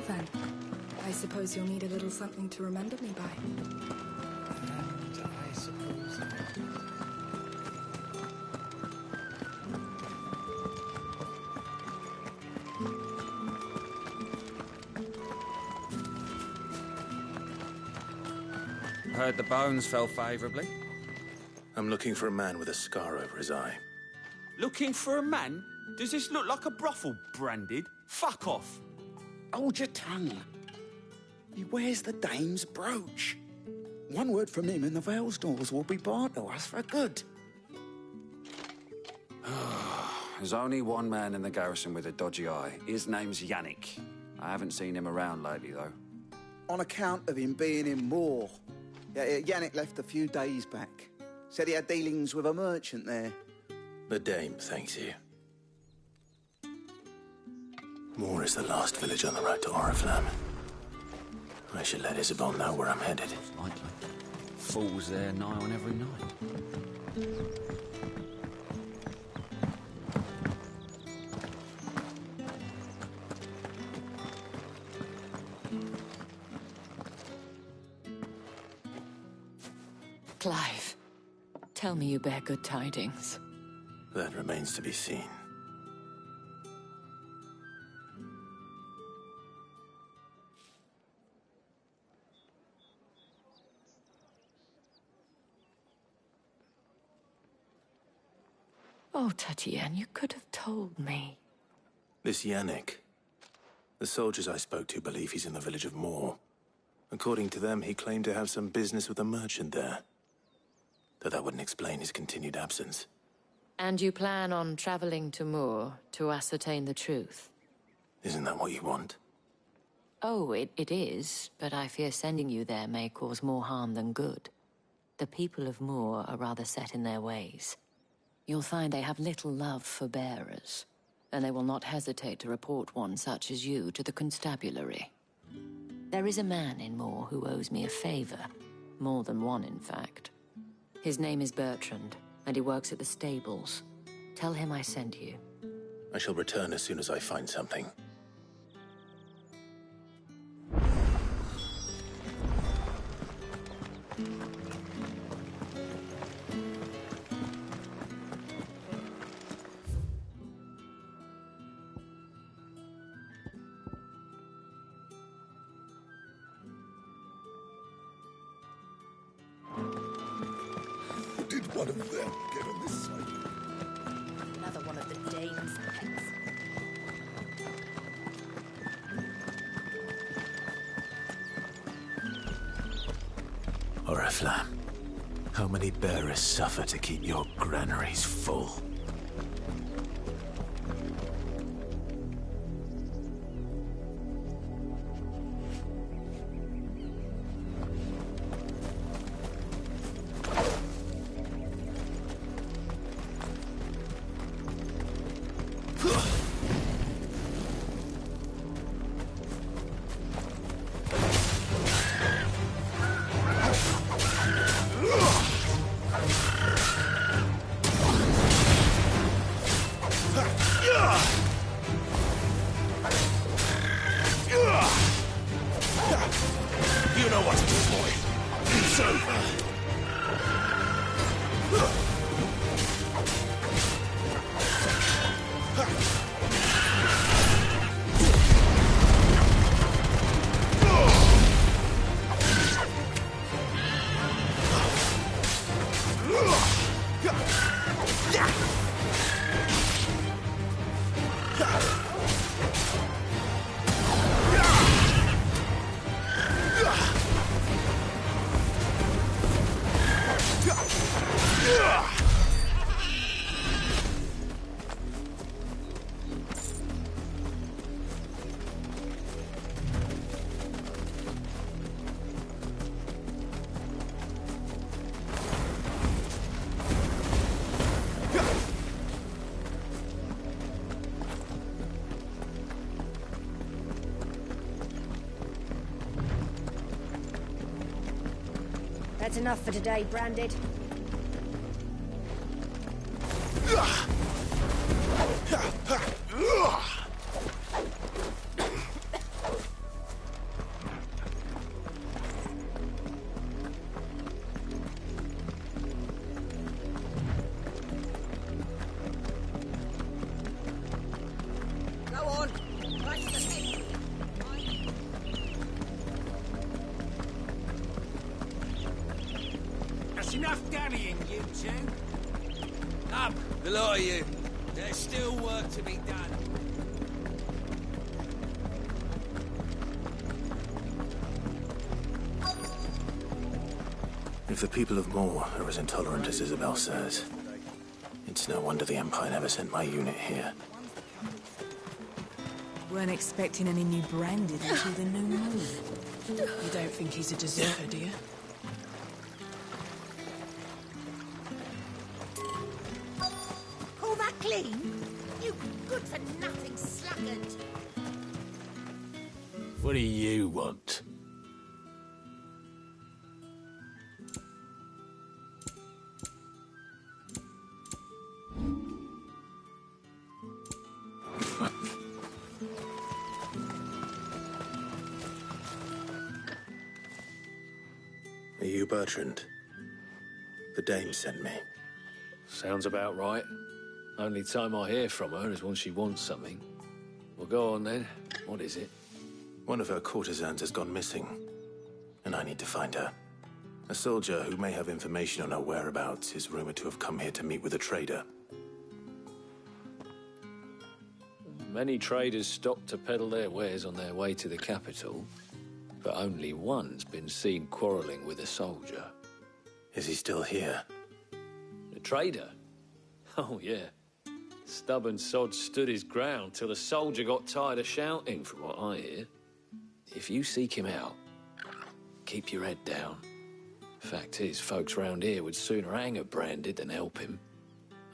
then. I suppose you'll need a little something to remember me by. And I suppose... Heard the bones fell favourably. I'm looking for a man with a scar over his eye. Looking for a man? Does this look like a brothel branded? Fuck off. Hold your tongue. He wears the dame's brooch. One word from him and the Vale's doors will be barred to us for good. There's only one man in the garrison with a dodgy eye. His name's Yannick. I haven't seen him around lately, though. On account of him being in Moor. Yannick left a few days back. Said he had dealings with a merchant there. The dame thanks you. Moor is the last village on the road to Oriflamme. I should let Isabel know where I'm headed. Likely. Fools there nigh on every night. Clive, tell me you bear good tidings. That remains to be seen. Oh, Tatiana, you could have told me. This Yannick. The soldiers I spoke to believe he's in the village of Moor. According to them, he claimed to have some business with a merchant there. Though that wouldn't explain his continued absence. And you plan on traveling to Moor to ascertain the truth? Isn't that what you want? Oh, it is, but I fear sending you there may cause more harm than good. The people of Moor are rather set in their ways. You'll find they have little love for bearers, and they will not hesitate to report one such as you to the constabulary. There is a man in Moor who owes me a favor. More than one, in fact. His name is Bertrand, and he works at the stables. Tell him I sent you. I shall return as soon as I find something. Did one of them get on this side? Another one of the dame's pets. Oriflamme, how many bearers suffer to keep your granaries full? You know what to do, boy. It's over. That's enough for today, Branded. enough dallying, you two. Up, the lot of you. There's still work to be done. If the people of Moor are as intolerant as Isabel says, it's no wonder the Empire never sent my unit here. Weren't expecting any new branded until the new moon. You don't think he's a deserter, do you? All that clean? You good-for-nothing sluggard! What do you want? Are you Bertrand? The dame sent me. Sounds about right. Only time I hear from her is when she wants something. Well, go on then. What is it? One of her courtesans has gone missing, and I need to find her. A soldier who may have information on her whereabouts is rumored to have come here to meet with a trader. Many traders stop to peddle their wares on their way to the capital, but only one's been seen quarreling with a soldier. Is he still here? The trader? Oh, yeah. Stubborn sod stood his ground till the soldier got tired of shouting, from what I hear. If you seek him out, keep your head down. Fact is, folks round here would sooner hang a branded than help him.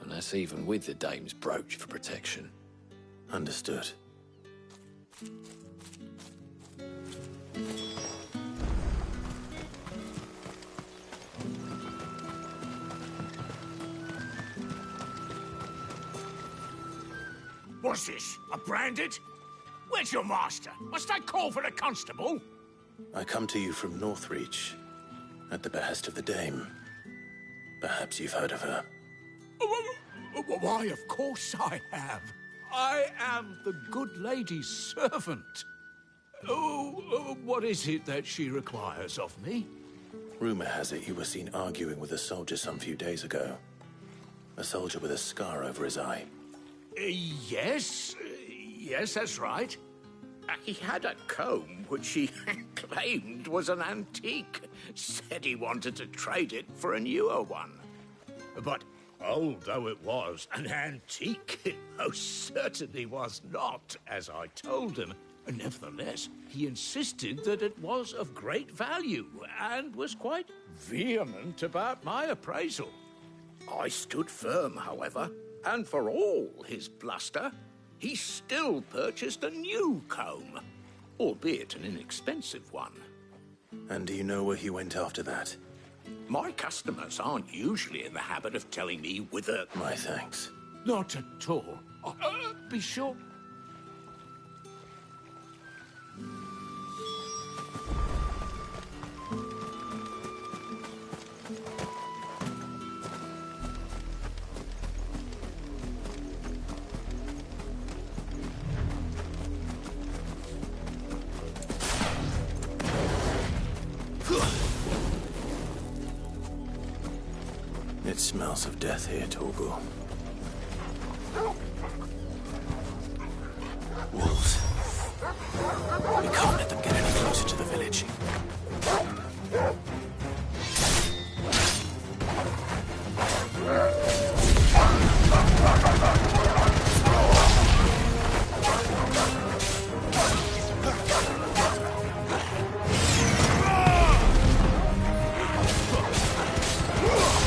And that's even with the dame's brooch for protection. Understood. What's this? A branded? Where's your master? Must I call for a constable? I come to you from Northreach, at the behest of the dame. Perhaps you've heard of her. Why, of course I have. I am the good lady's servant. Oh, what is it that she requires of me? Rumor has it you were seen arguing with a soldier some few days ago. A soldier with a scar over his eye. Yes, that's right. He had a comb which he claimed was an antique. Said he wanted to trade it for a newer one. But old though it was, an antique it most certainly was not, as I told him. Nevertheless, he insisted that it was of great value and was quite vehement about my appraisal. I stood firm, however, and for all his bluster, he still purchased a new comb, albeit an inexpensive one. And do you know where he went after that? My customers aren't usually in the habit of telling me whither... My thanks. Not at all. Be sure... It smells of death here, Torgal. Wolves. We can't let them get any closer to the village.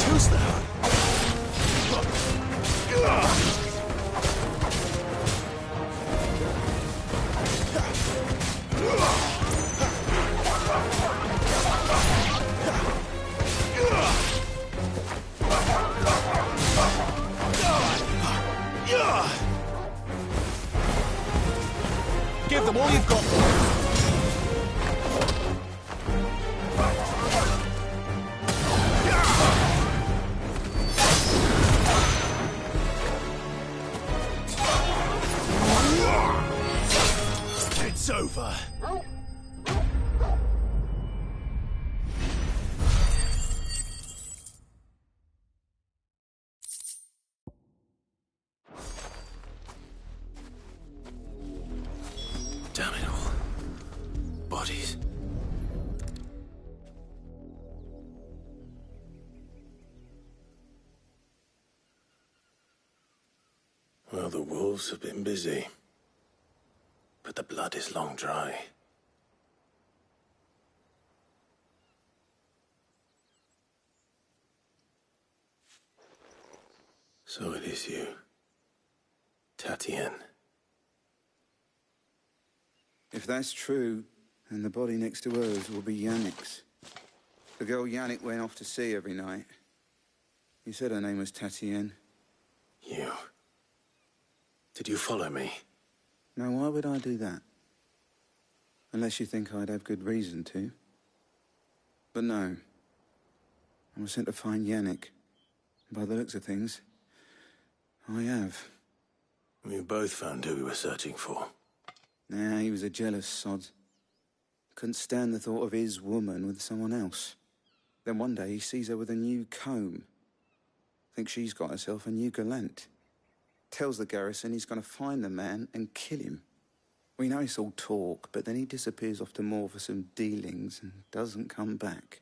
Who's that? Well, the wolves have been busy. But the blood is long dry. So it is you, Tatienne. If that's true, then the body next to hers will be Yannick's. The girl Yannick went off to sea every night. You said her name was Tatienne. You... Did you follow me? Now, why would I do that? Unless you think I'd have good reason to. But no. I was sent to find Yannick. By the looks of things, I have. We both found who we were searching for. Nah, he was a jealous sod. Couldn't stand the thought of his woman with someone else. Then one day he sees her with a new comb. Thinks she's got herself a new gallant. Tells the garrison he's going to find the man and kill him. We know it's all talk, but then he disappears off to Moor for some dealings and doesn't come back.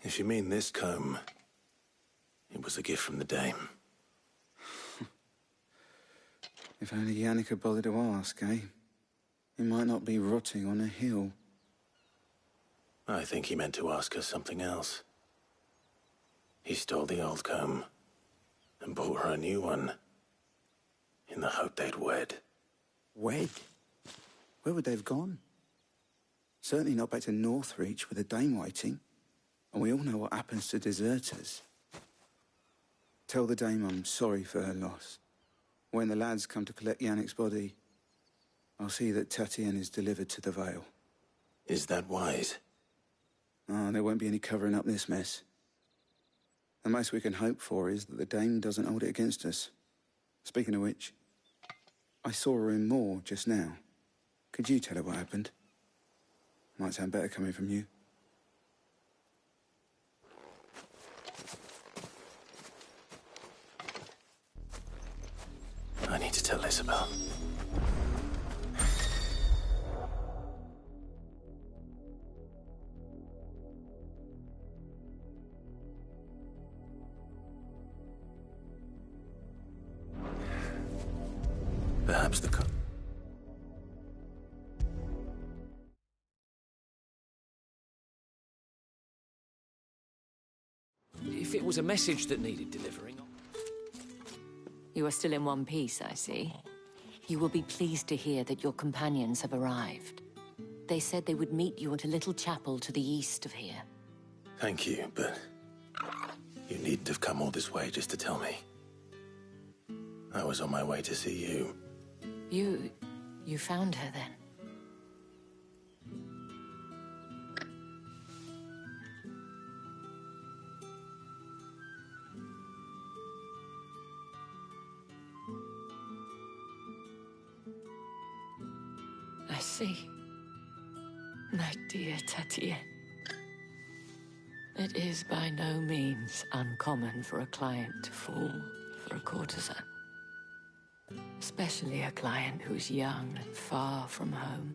If you mean this comb, it was a gift from the dame. If only Yannick had bothered to ask, eh? He might not be rotting on a hill. I think he meant to ask her something else. He stole the old comb and bought her a new one in the hope they'd wed. Wed? Where would they have gone? Certainly not back to Northreach with a dame waiting. And we all know what happens to deserters. Tell the dame I'm sorry for her loss. When the lads come to collect Yannick's body, I'll see that Tatienne is delivered to the Vale. Is that wise? Ah, there won't be any covering up this mess. The most we can hope for is that the dame doesn't hold it against us. Speaking of which, I saw her in Moor just now. Could you tell her what happened? Might sound better coming from you. I need to tell Isabel. Perhaps the If it was a message that needed delivering... You are still in one piece, I see. You will be pleased to hear that your companions have arrived. They said they would meet you at a little chapel to the east of here. Thank you, but you needn't have come all this way just to tell me. I was on my way to see you. You found her then? I see. My dear Tatienne. It is by no means uncommon for a client to fall for a courtesan. Especially a client who's young and far from home.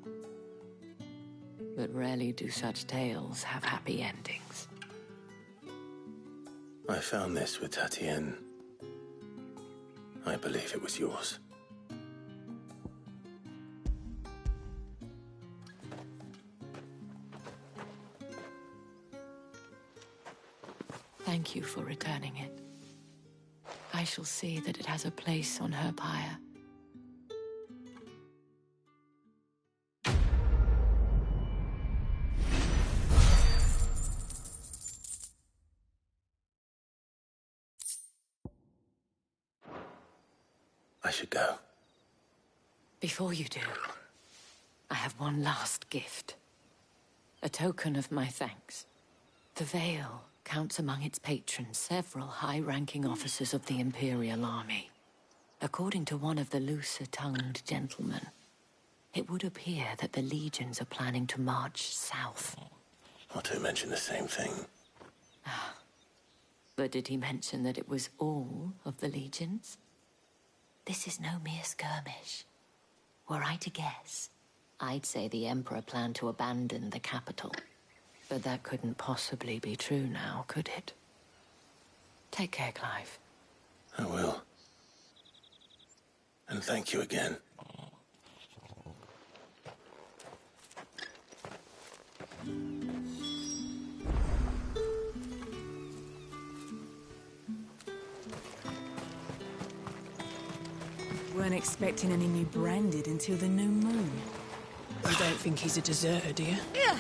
But rarely do such tales have happy endings. I found this with Tatienne. I believe it was yours. Thank you for returning it. I shall see that it has a place on her pyre. I should go. Before you do, I have one last gift. A token of my thanks. The Vale counts among its patrons several high-ranking officers of the Imperial Army. According to one of the looser-tongued gentlemen, it would appear that the legions are planning to march south. Otto mentioned the same thing. But did he mention that it was all of the legions? This is no mere skirmish. Were I to guess, I'd say the Emperor planned to abandon the capital. But that couldn't possibly be true now, could it? Take care, Clive. I will. And thank you again. Weren't expecting any new branded until the new moon. You don't think he's a deserter, do you? Yeah.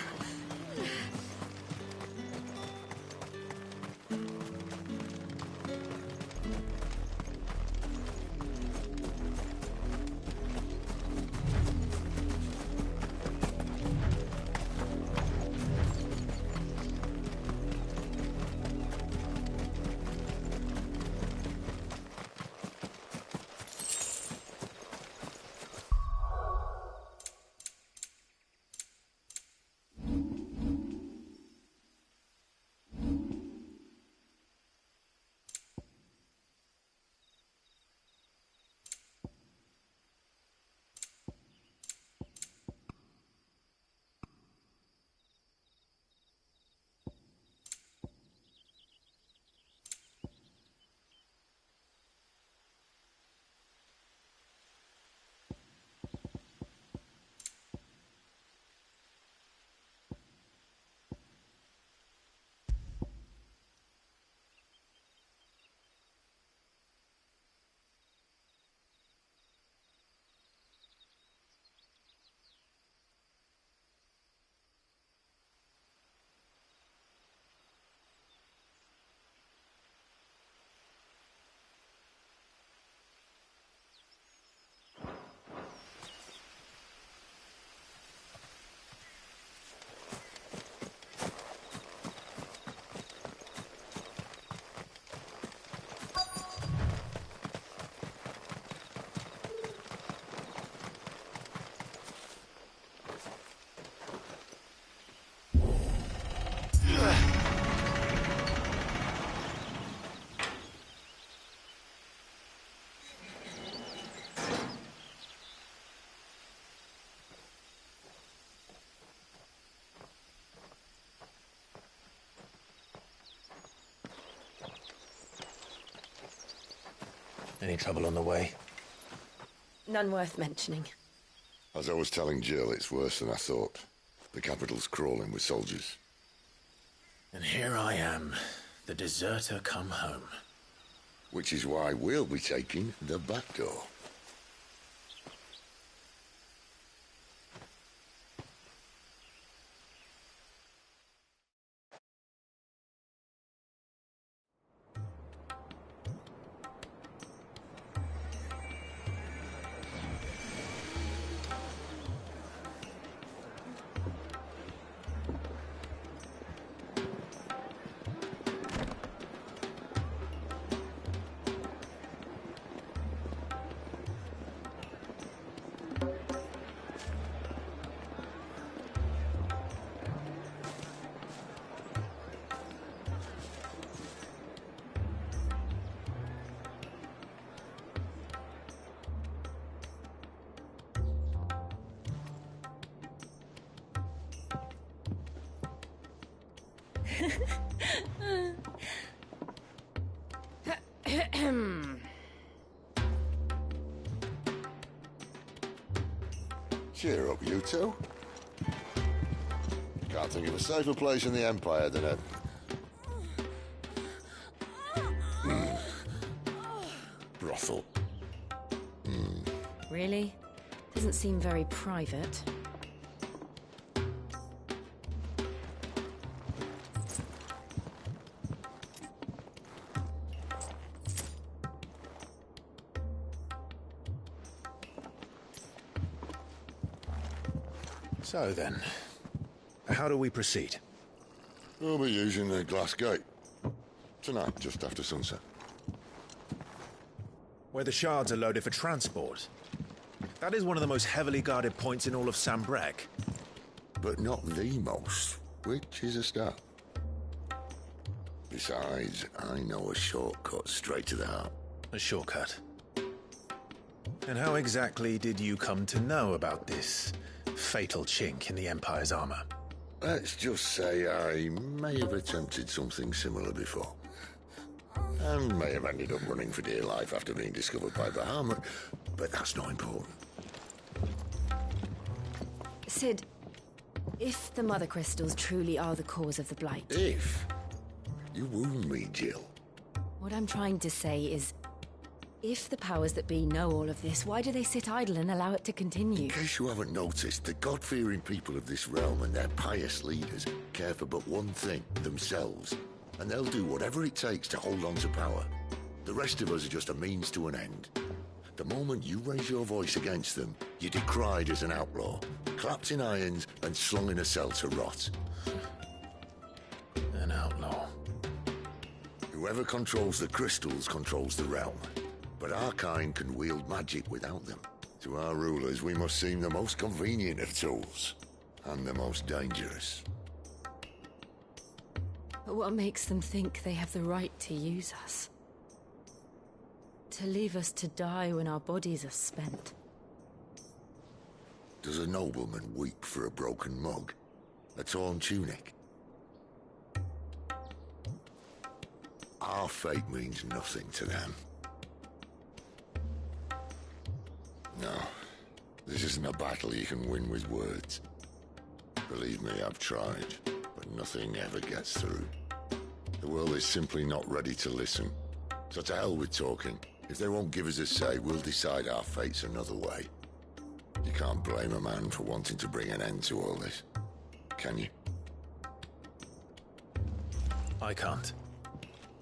Any trouble on the way? None worth mentioning. As I was telling Jill, it's worse than I thought. The capital's crawling with soldiers. And here I am, the deserter come home. Which is why we'll be taking the back door. Cheer up, you two. Can't think of a safer place in the Empire than a... brothel. Really? Doesn't seem very private. So then, how do we proceed? We'll be using the glass gate. Tonight, just after sunset. Where the shards are loaded for transport. That is one of the most heavily guarded points in all of Sambrek. But not the most, which is a start. Besides, I know a shortcut straight to the heart. A shortcut? And how exactly did you come to know about this fatal chink in the Empire's armor? Let's just say I may have attempted something similar before. And may have ended up running for dear life after being discovered by Bahamut, but that's not important. Sid, if the Mother Crystals truly are the cause of the Blight... If? You wound me, Jill. What I'm trying to say is, if the powers that be know all of this, why do they sit idle and allow it to continue? In case you haven't noticed, the God-fearing people of this realm and their pious leaders care for but one thing, themselves. And they'll do whatever it takes to hold on to power. The rest of us are just a means to an end. The moment you raise your voice against them, you're decried as an outlaw, clapped in irons and slung in a cell to rot. An outlaw. Whoever controls the crystals controls the realm. But our kind can wield magic without them. To our rulers, we must seem the most convenient of tools, and the most dangerous. But what makes them think they have the right to use us? To leave us to die when our bodies are spent? Does a nobleman weep for a broken mug? A torn tunic? Our fate means nothing to them. No, this isn't a battle you can win with words. Believe me, I've tried, but nothing ever gets through. The world is simply not ready to listen. So to hell with talking. If they won't give us a say, we'll decide our fates another way. You can't blame a man for wanting to bring an end to all this, can you? I can't.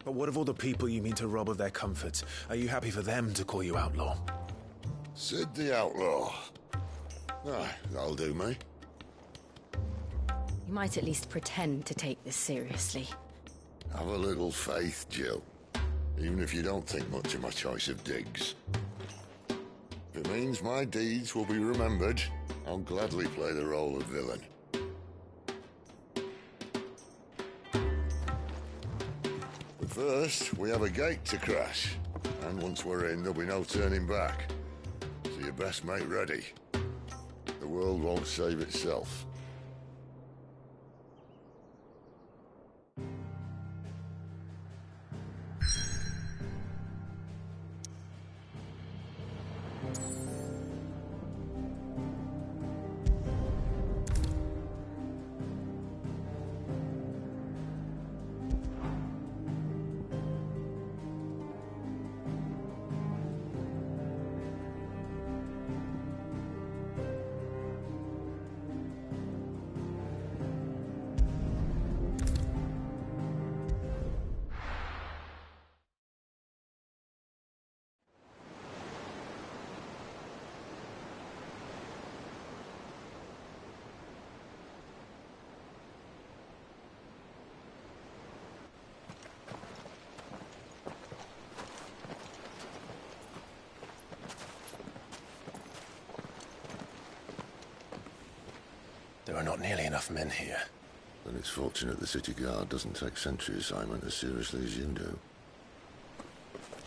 But what of all the people you mean to rob of their comforts? Are you happy for them to call you outlaw? Sid the Outlaw. That'll do me. You might at least pretend to take this seriously. Have a little faith, Jill. Even if you don't think much of my choice of digs. If it means my deeds will be remembered, I'll gladly play the role of villain. But first, we have a gate to crash. And once we're in, there'll be no turning back. So you best make ready. The world won't save itself. There are not nearly enough men here. Then it's fortunate the city guard doesn't take sentry assignment as seriously as you do.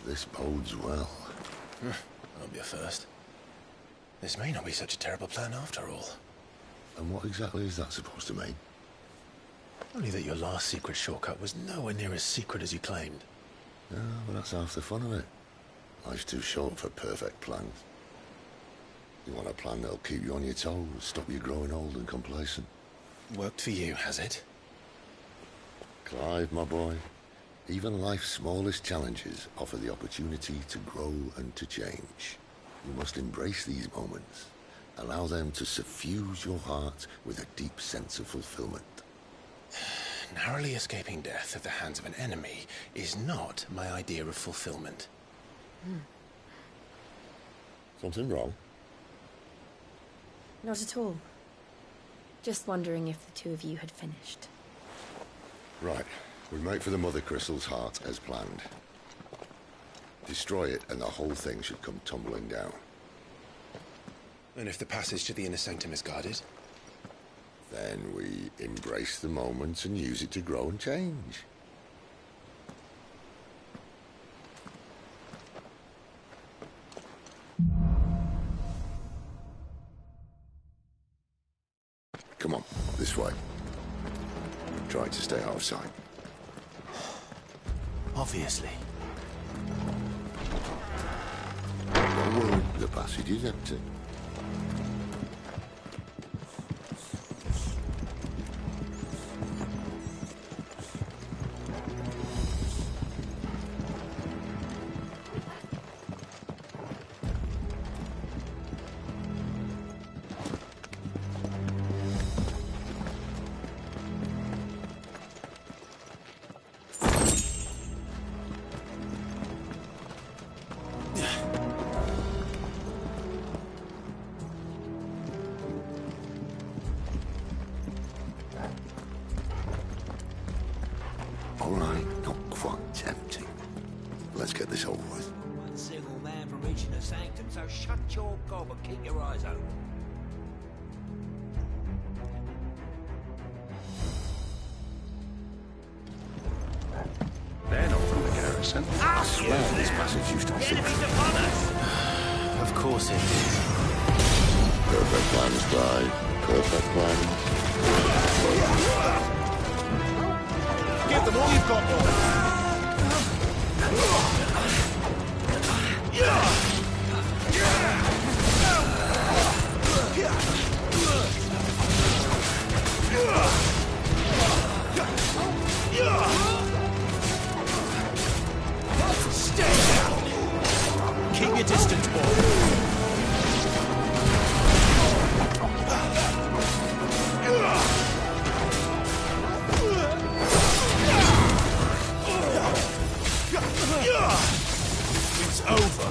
This bodes well. That'll be a first. This may not be such a terrible plan after all. And what exactly is that supposed to mean? Only that your last secret shortcut was nowhere near as secret as you claimed. Yeah, but that's half the fun of it. Life's too short for perfect plans. You want a plan that'll keep you on your toes, stop you growing old and complacent. Worked for you, has it? Clive, my boy, even life's smallest challenges offer the opportunity to grow and to change. You must embrace these moments. Allow them to suffuse your heart with a deep sense of fulfillment. Narrowly escaping death at the hands of an enemy is not my idea of fulfillment. Something wrong? Not at all. Just wondering if the two of you had finished. Right. We make for the Mother Crystal's heart as planned. Destroy it and the whole thing should come tumbling down. And if the passage to the inner sanctum is guarded? Then we embrace the moment and use it to grow and change. Come on, this way. Try to stay out of sight. Obviously. Don't worry, the passage is empty. All right, not quite tempting. Let's get this over with. One single man from reaching the sanctum, so shut your gob and keep your eyes open. They're not from the garrison. I swear this passage used to be... Enemies upon us! Of course it did. Perfect plans, Clive. Perfect plans. Give them all you've got, boy! Stay down! Keep your distance, boy. It's over.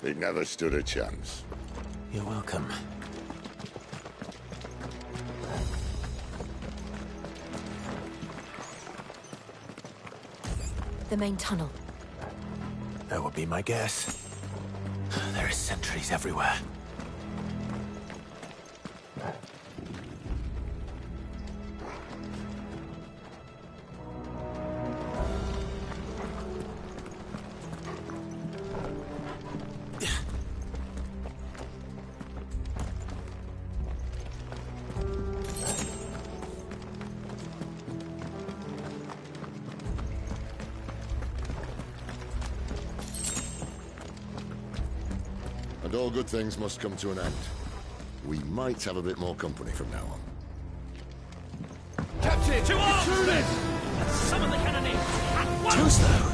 He never stood a chance. You're welcome. The main tunnel. That would be my guess. There are sentries everywhere. And all good things must come to an end. We might have a bit more company from now on. Captain! To arms, men! Summon the cannoneers! At once! Too slow.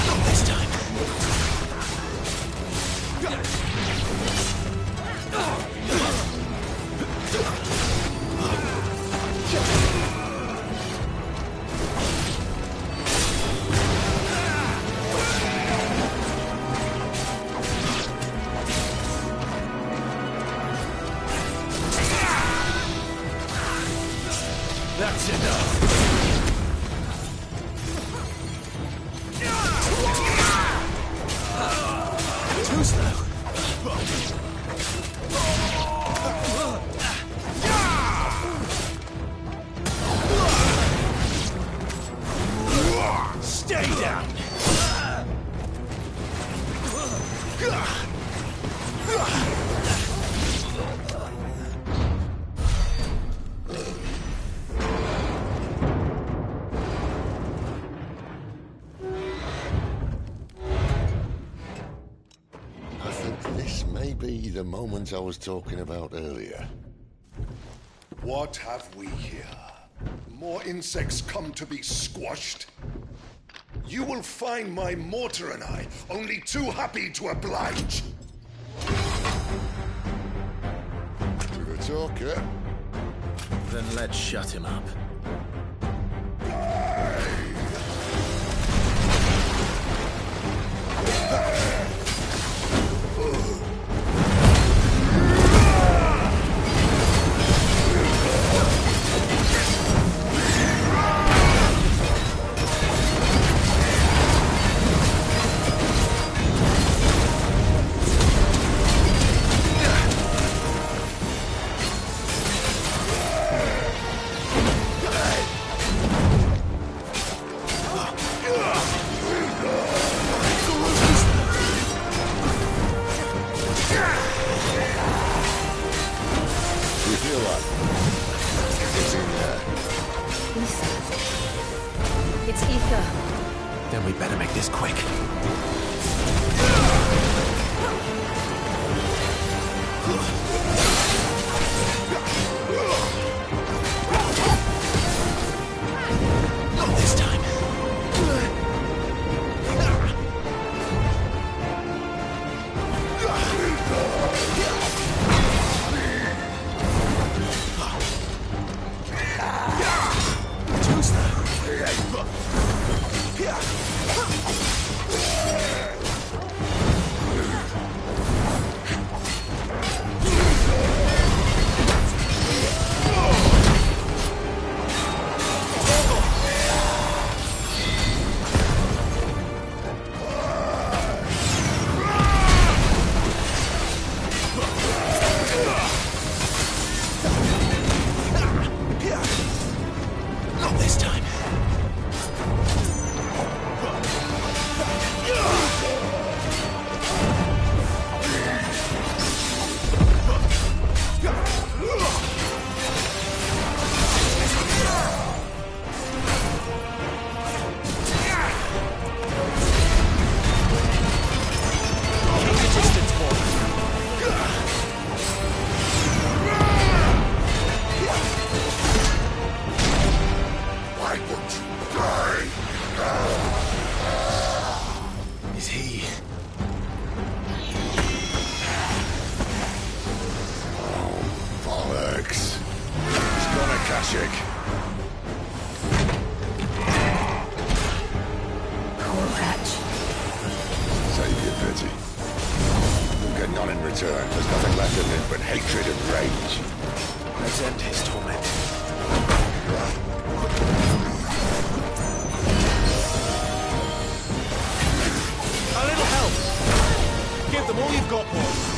Not this time. That's enough. Too slow. Stay down. I think this may be the moment I was talking about earlier. What have we here? More insects come to be squashed? You will find my mortar and I only too happy to oblige. With a talker. Then let's shut him up. return. There's nothing left in it but hatred and rage. Let's end his torment. A little help! Give them all you've got, boys.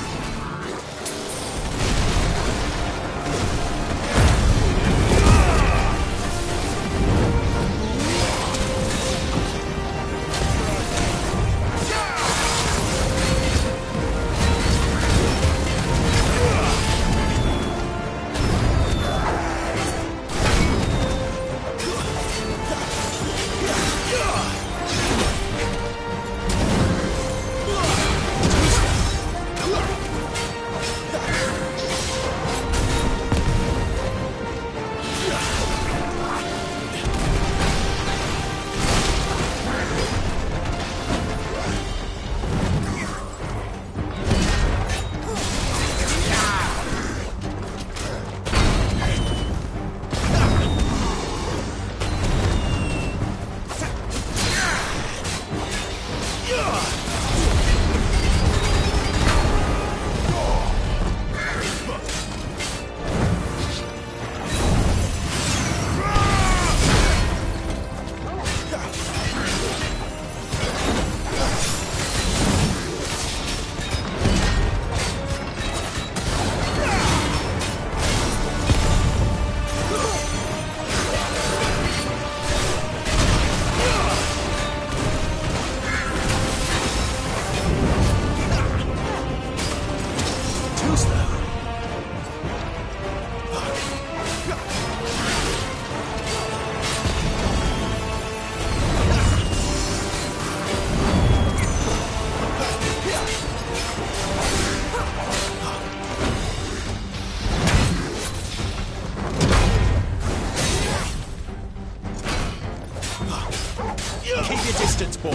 Keep your distance, boy.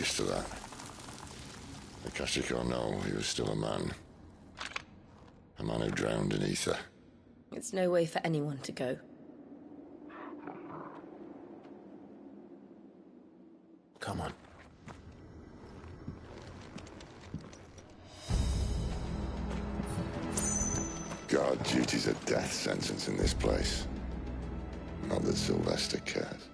To that. Akashic or no, he was still a man. A man who drowned in ether. It's no way for anyone to go. Come on. God, duty's a death sentence in this place. Not that Sylvester cares.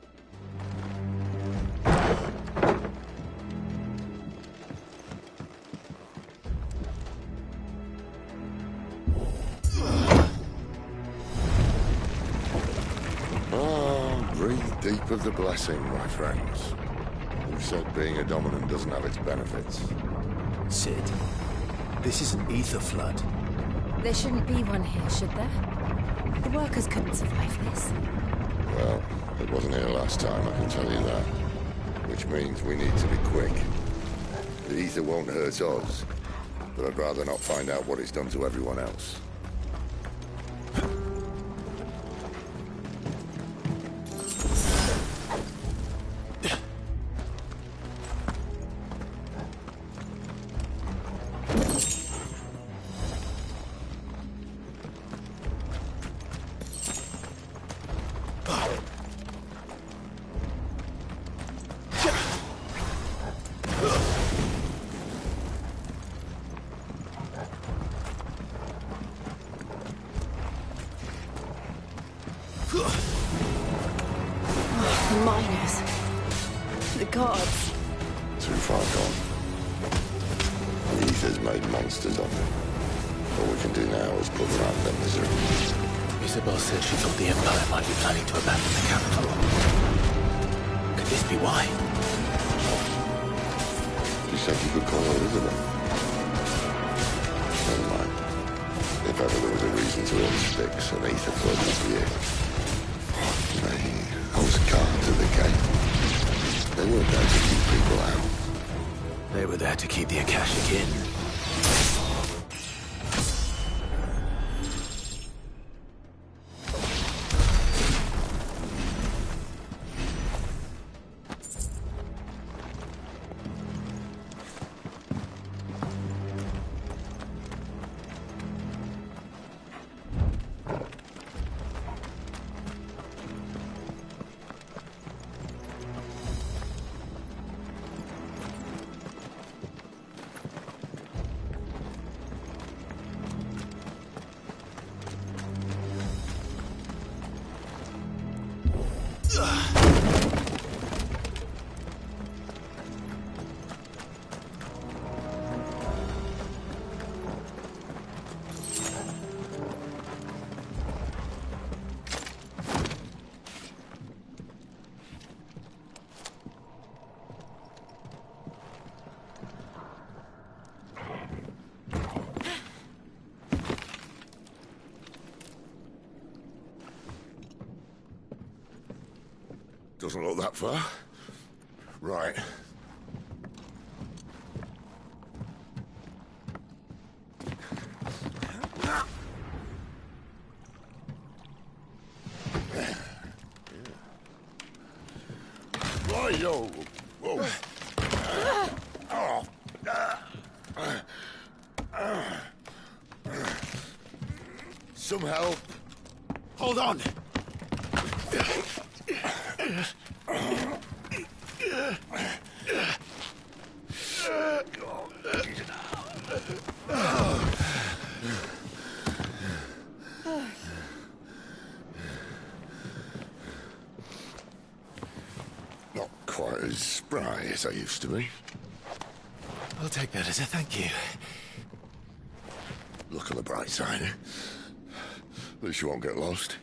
Breathe deep of the blessing, my friends. Who said being a dominant doesn't have its benefits? Sid, this is an ether flood. There shouldn't be one here, should there? The workers couldn't survive this. Well, it wasn't here last time, I can tell you that. Which means we need to be quick. The ether won't hurt us, but I'd rather not find out what it's done to everyone else. The miners. The guards. Too far gone. The ether's made monsters of them. All we can do now is put them out of their misery. Isabel said she thought the Empire might be planning to abandon the capital. Could this be why? You said you could call her Isabel. Never mind. If ever there was a reason to earn sticks, an ether flood would be it. Those guards at the gate. They weren't there to keep people out. They were there to keep the Akashic in. Doesn't look that far. Right. Right-o. Whoa. Some help. Hold on. Not quite as spry as I used to be. I'll take that as a thank you. Look on the bright side. At least you won't get lost.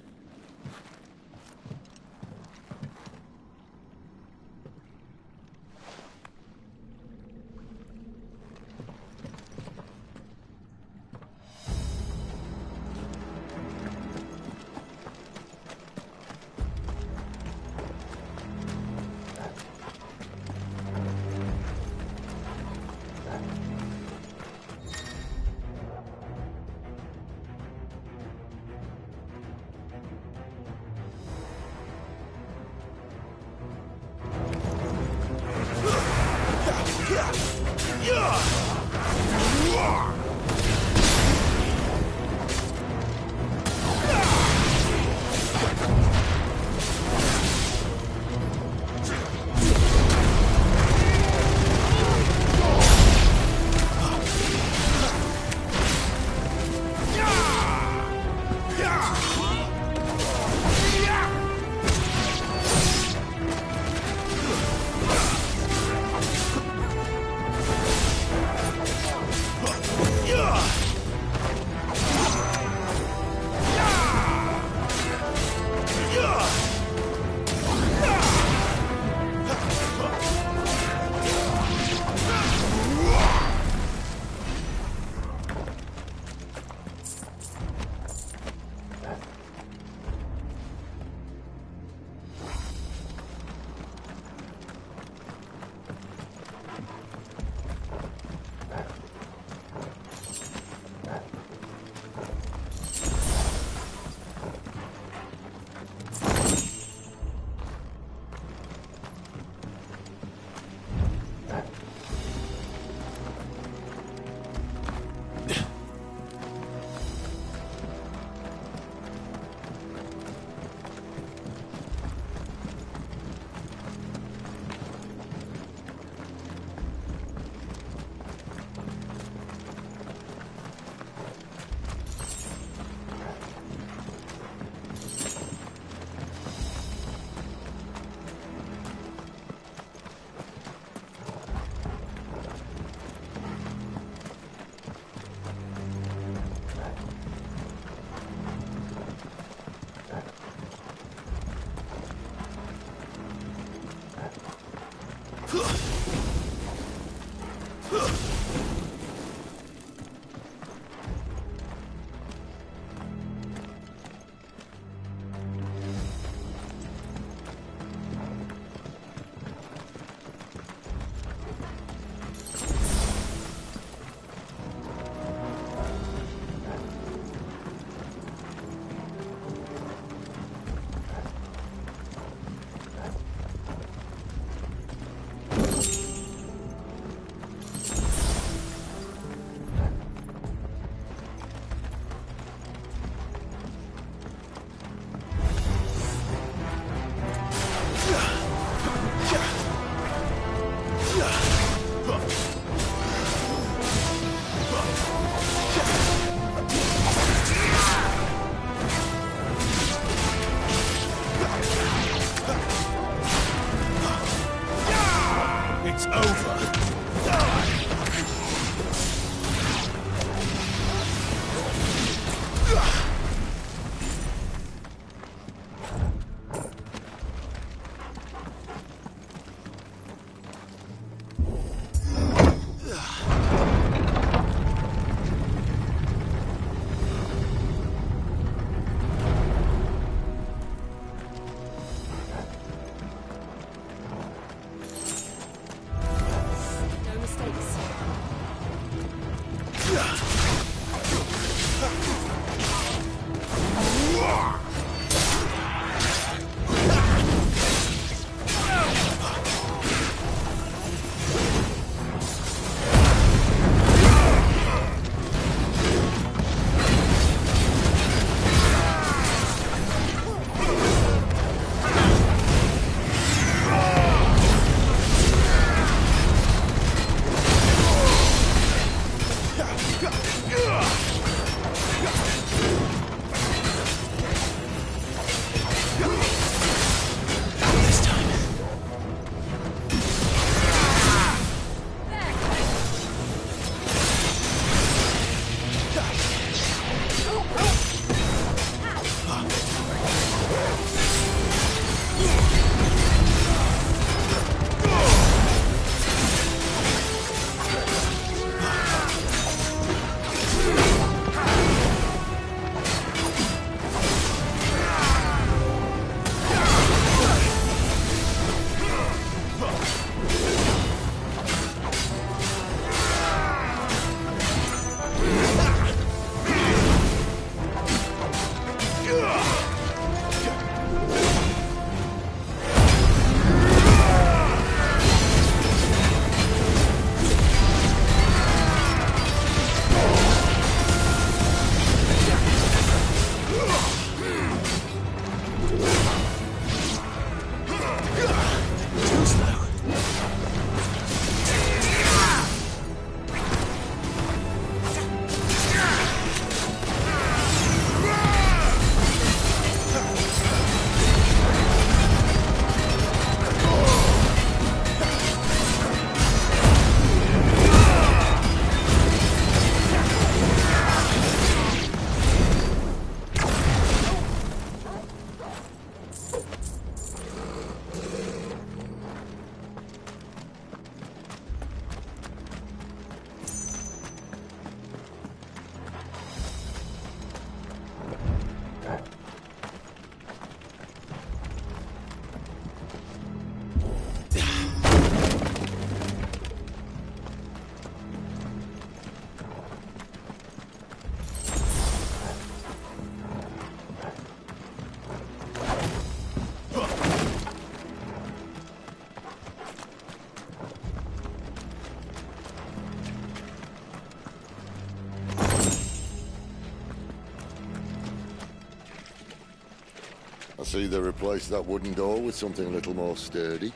see they replaced that wooden door with something a little more sturdy.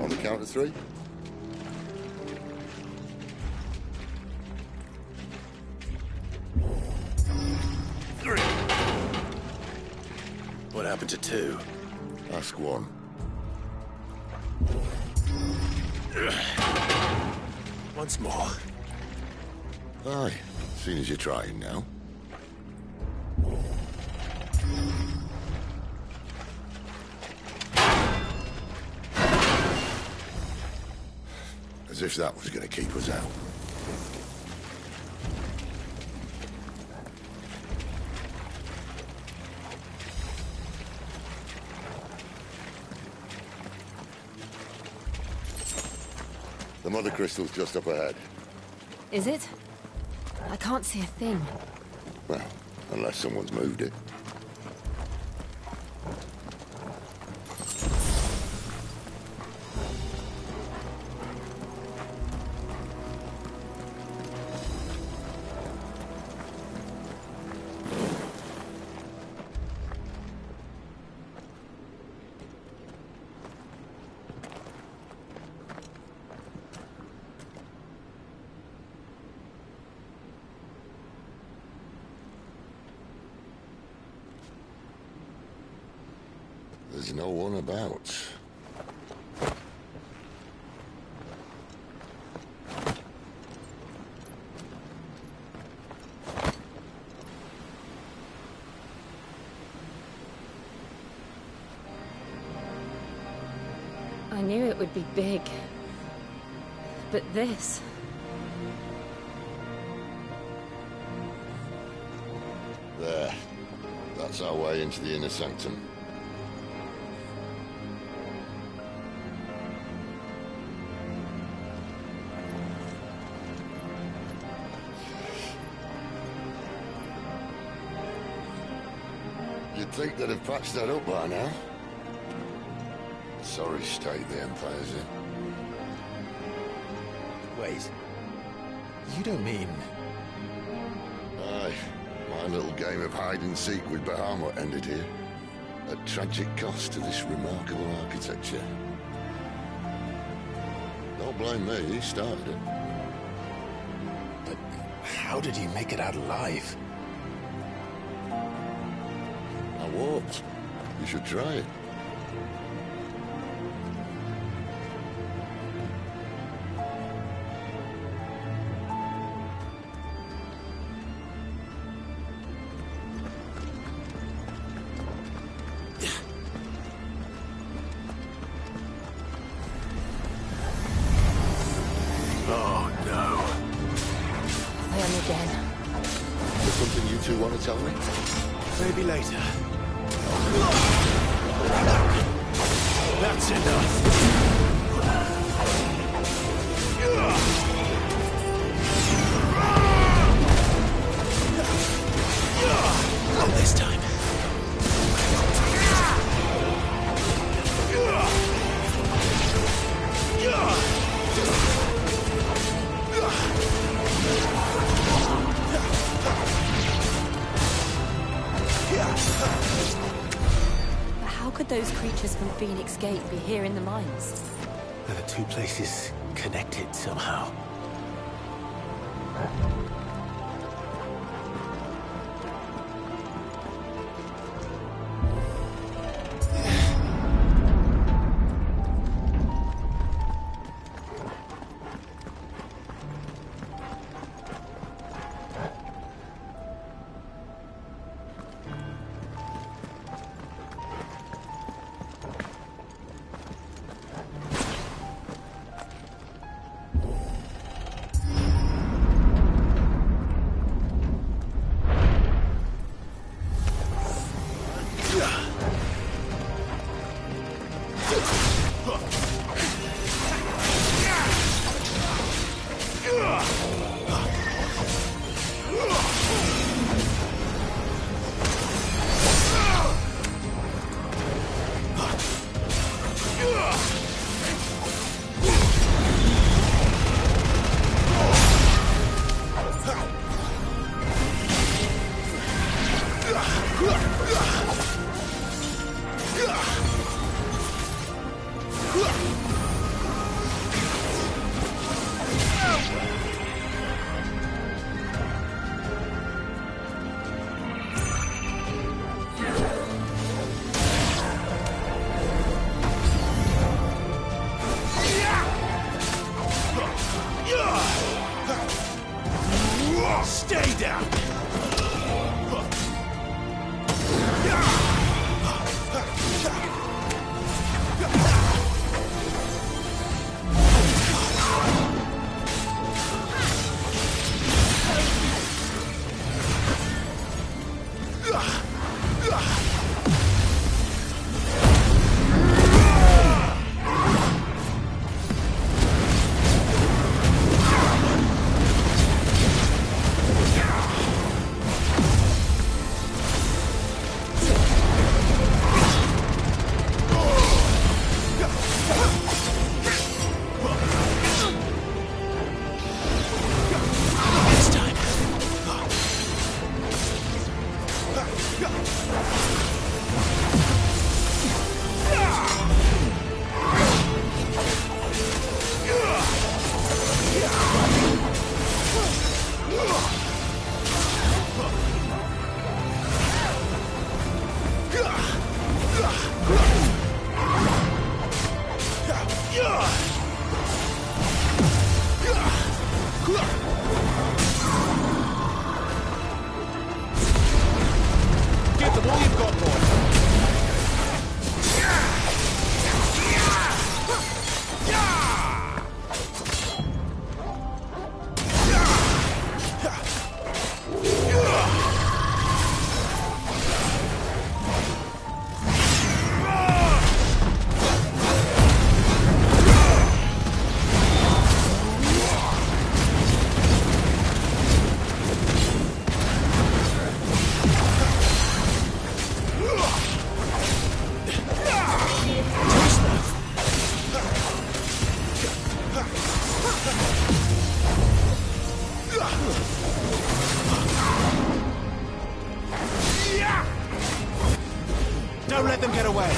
On the count of 3. What happened to 2? Ask 1. Once more. Aye, seeing as you're trying now. As if that was going to keep us out. The mother crystal's just up ahead. Is it? I can't see a thing. Well, unless someone's moved it. There's no one about. I knew it would be big. But this... There. That's our way into the inner sanctum. You'd think they'd have patched that up by now. Sorry state the Empire's in. Wait. You don't mean... Aye. My little game of hide-and-seek with Bahamut ended here. At tragic cost to this remarkable architecture. Don't blame me, he started it. But how did he make it out alive? I walked. You should try it. Oh, no. Them again. There's something you two want to tell me? Maybe later. That's enough. Not this time. But how could those creatures from Phoenix Gate be here in the mines? Are the two places connected somehow? down. Give them all you've got, boy. Don't let them get away.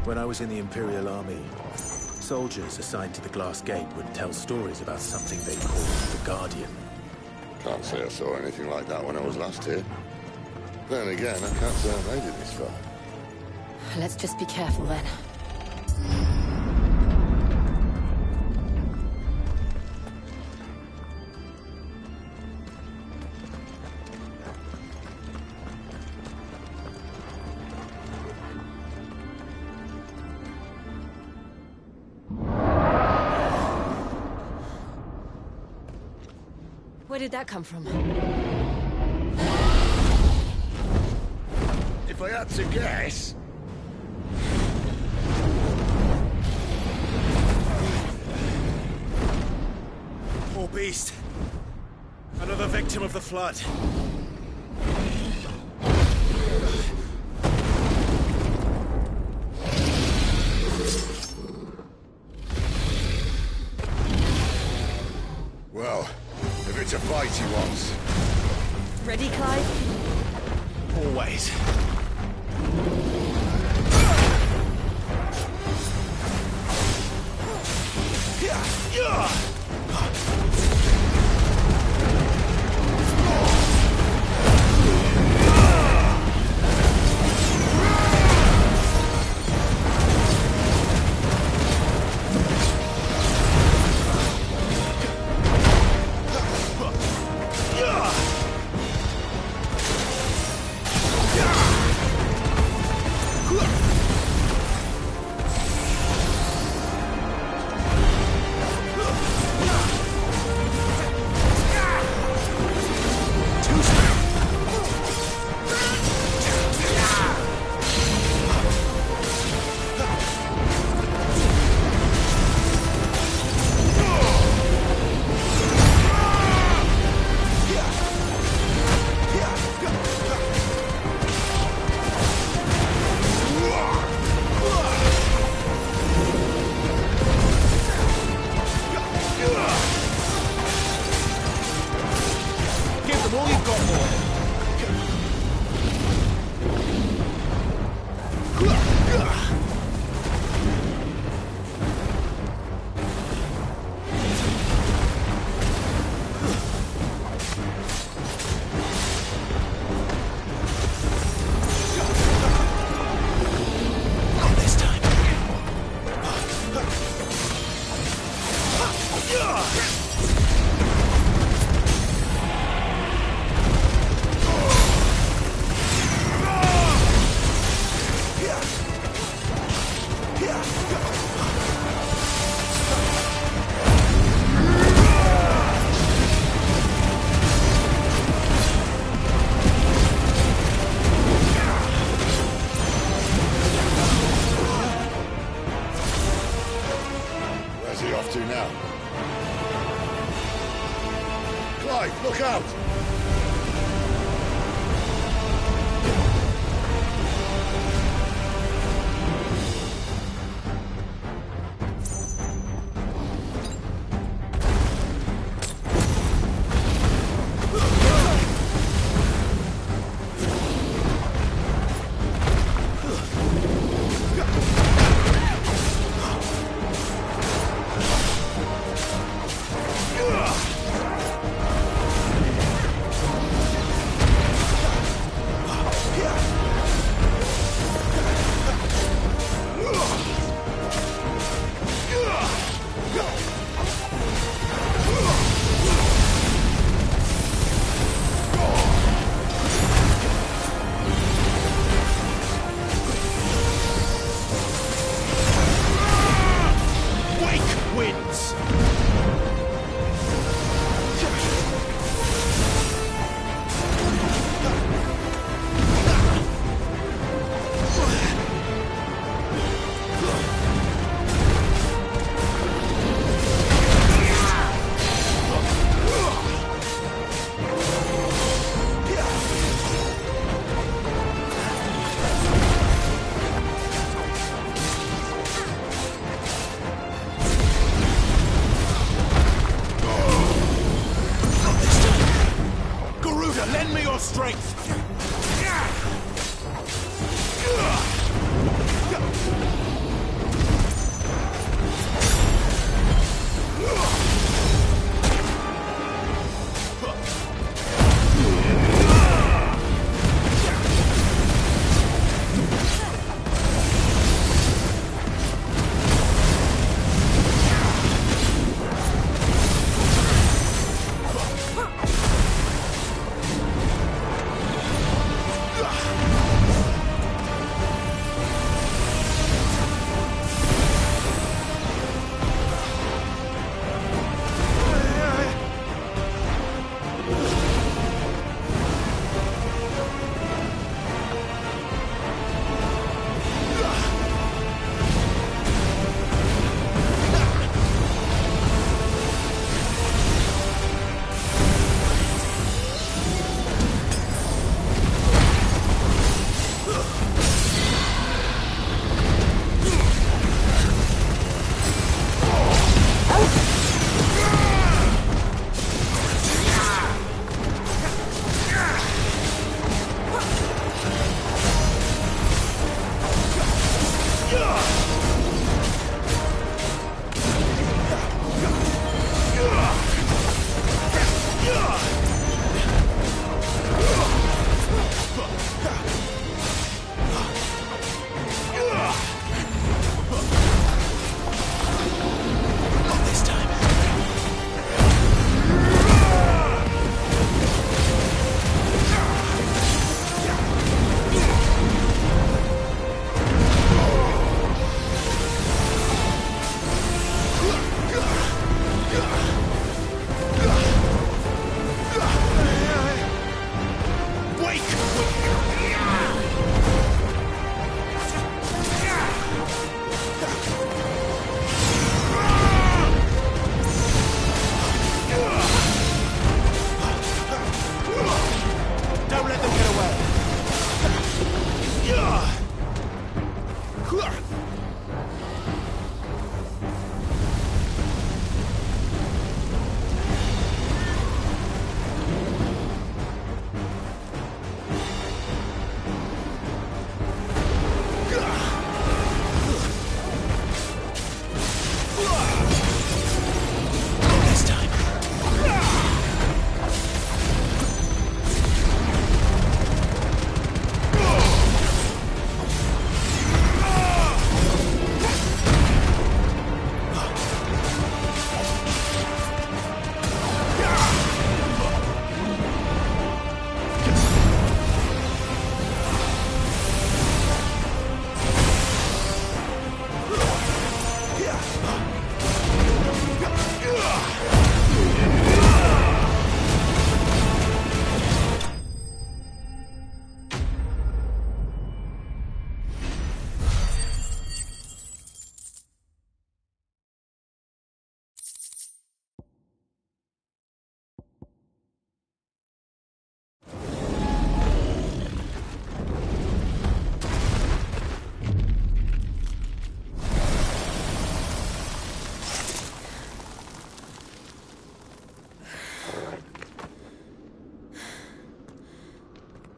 When I was in the Imperial Army, soldiers assigned to the Glass Gate would tell stories about something they called the Guardian. Can't say I saw anything like that when I was last here. Then again, I can't say I made it this far. Let's just be careful then. Where did that come from? If I had to guess... Poor beast. Another victim of the Flood. Well, if it's a fight he wants... Ready, Clive? Always. Yeah! Look out!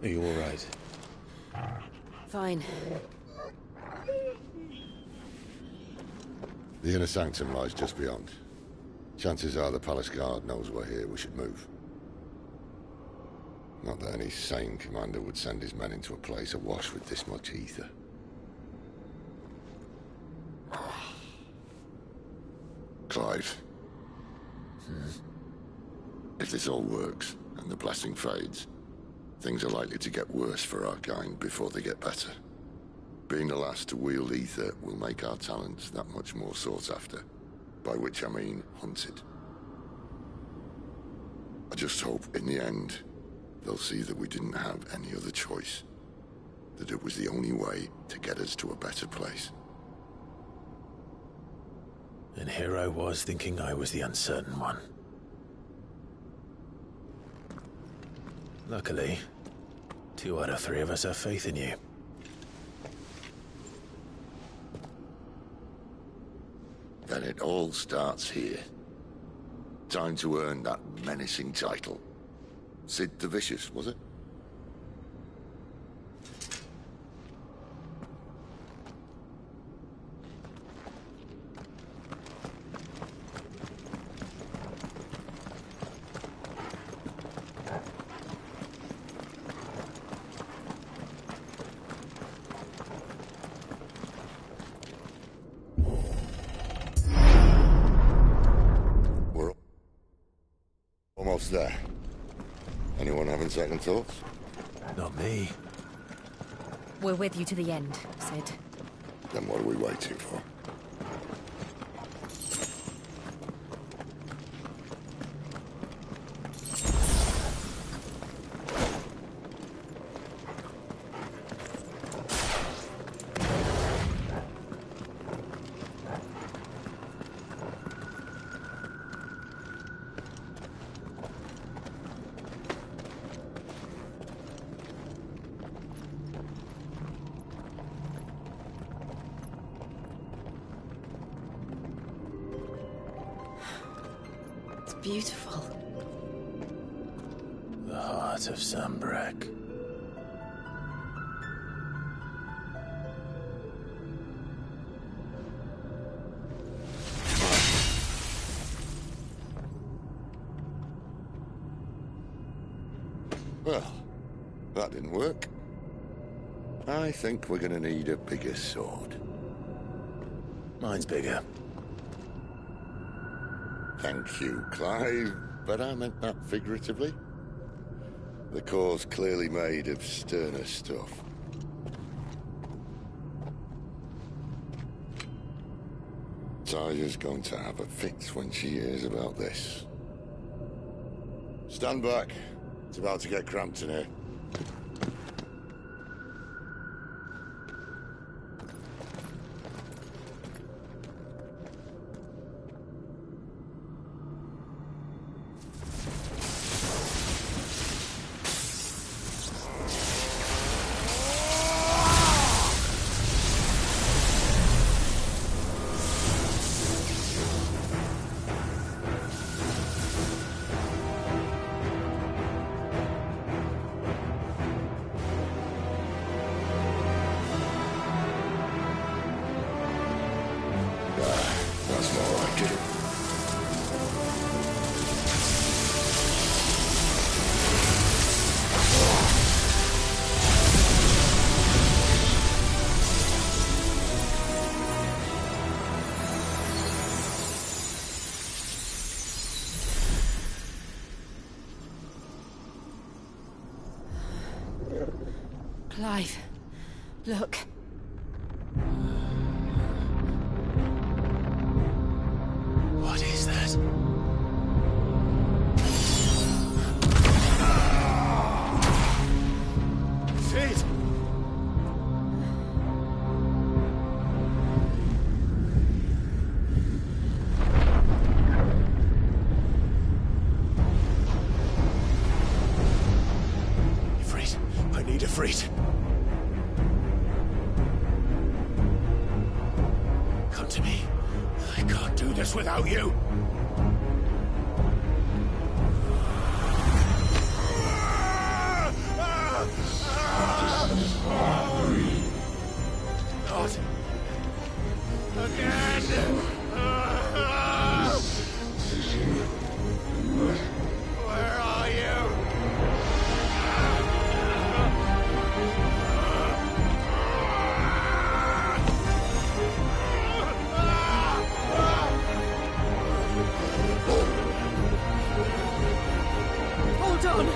Are you all right? Fine. The inner sanctum lies just beyond. Chances are the palace guard knows we're here. We should move. Not that any sane commander would send his men into a place awash with this much ether. Clive. If this all works, and the blessing fades, things are likely to get worse for our kind before they get better. Being the last to wield ether will make our talents that much more sought after. By which I mean hunted. I just hope, in the end, they'll see that we didn't have any other choice. That it was the only way to get us to a better place. And here I was thinking I was the uncertain one. Luckily, 2 out of 3 of us have faith in you. Then it all starts here. Time to earn that menacing title. Sid the Vicious, was it? Almost there. Anyone having second thoughts? Not me. We're with you to the end, Sid. Then what are we waiting for? Beautiful. The heart of Sambrek. Well, that didn't work. I think we're gonna need a bigger sword. Mine's bigger. Thank you, Clive, but I meant that figuratively. The core's clearly made of sterner stuff. Tiger's going to have a fit when she hears about this. Stand back. It's about to get cramped in here. That's more like it. Clive, look. What is that? Sid! Ifrit, I need Ifrit. Come to me. I can't do this without you. Not again! Where are you? Hold on!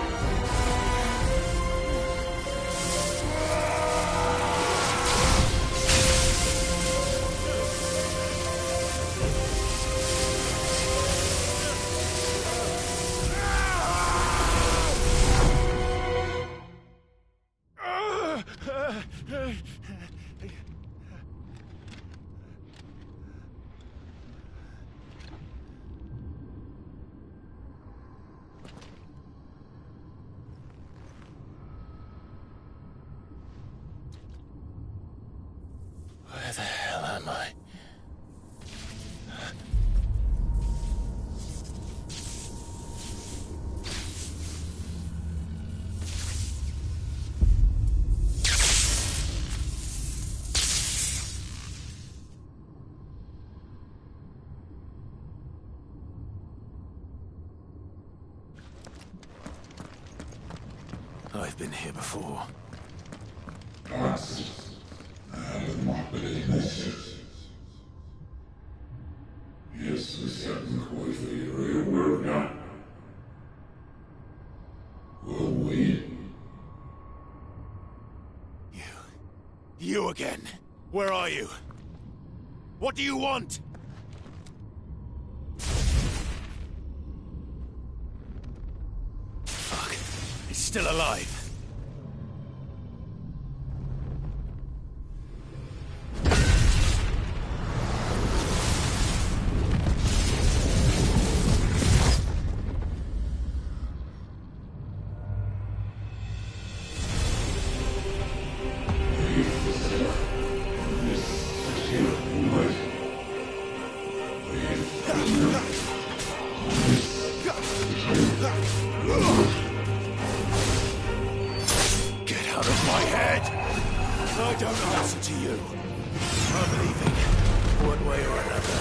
Where the hell am I? I've been here before. You again. Where are you? What do you want? Fuck. He's still alive. Get out of my head! I don't answer to you. I'm leaving, one way or another.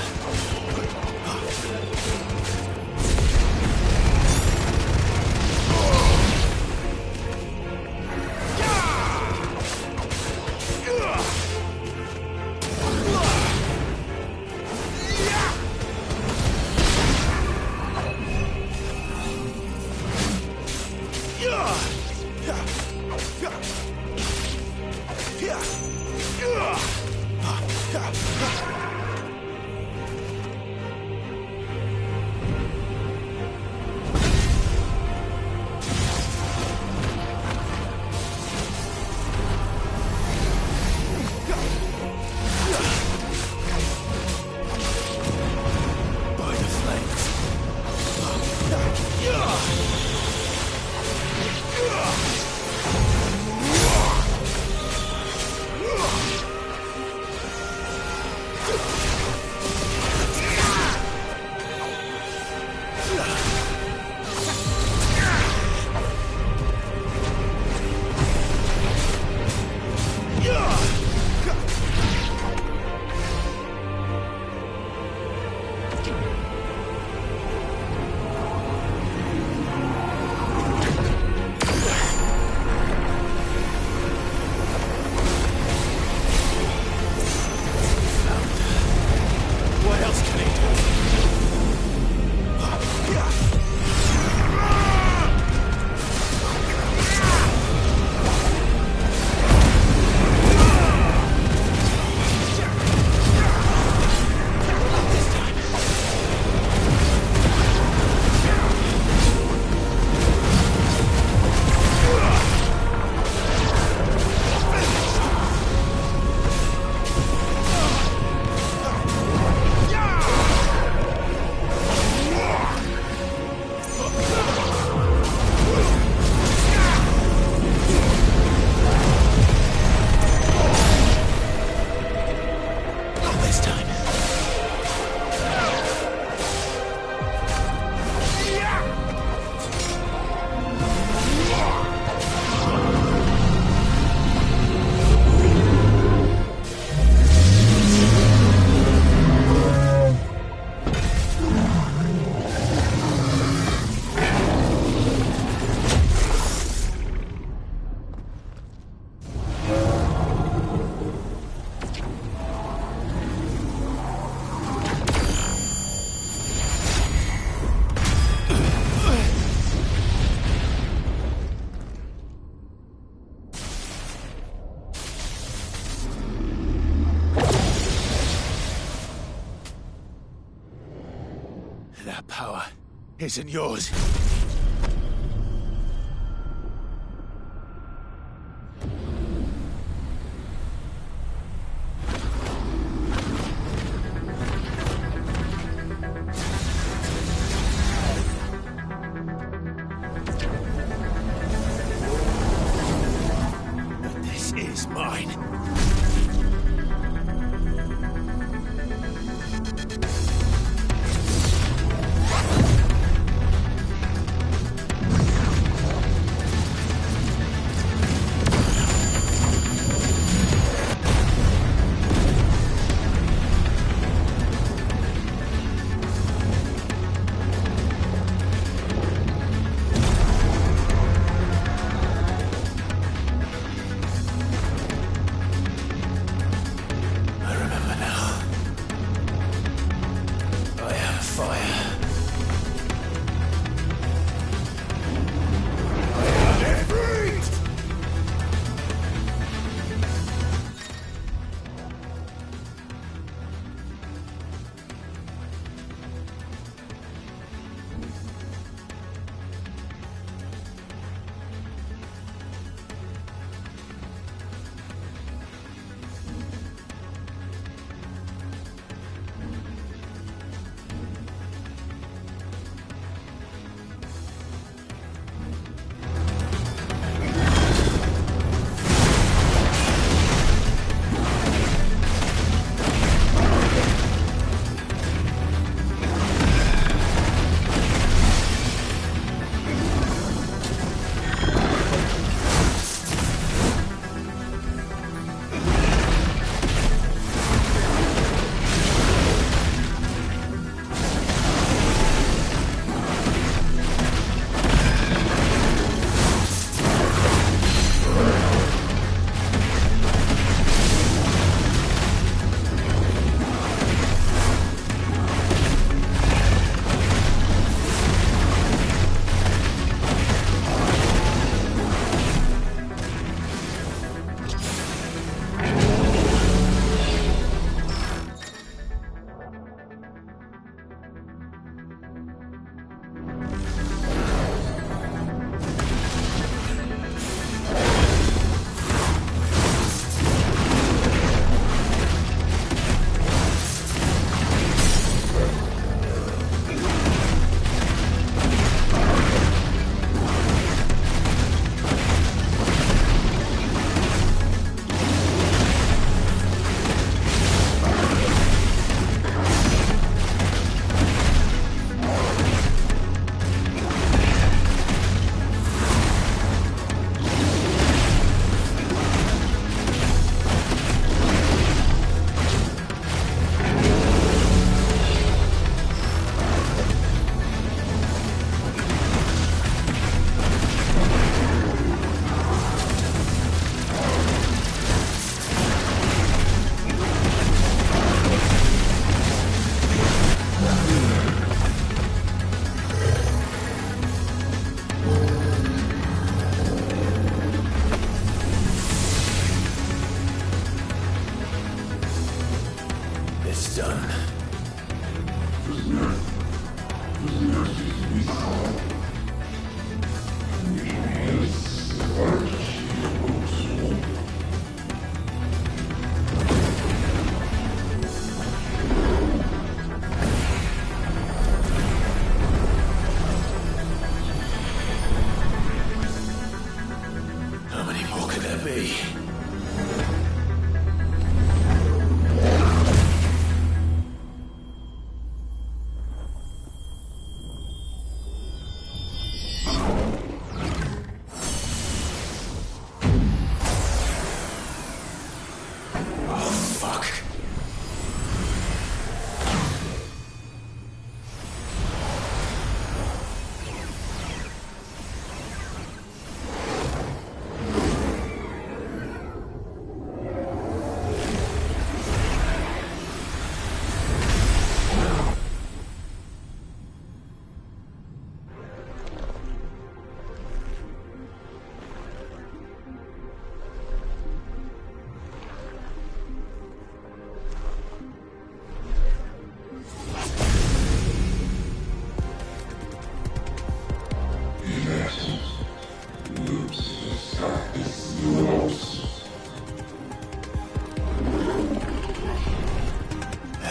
isn't yours. But this is mine.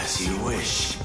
As you wish.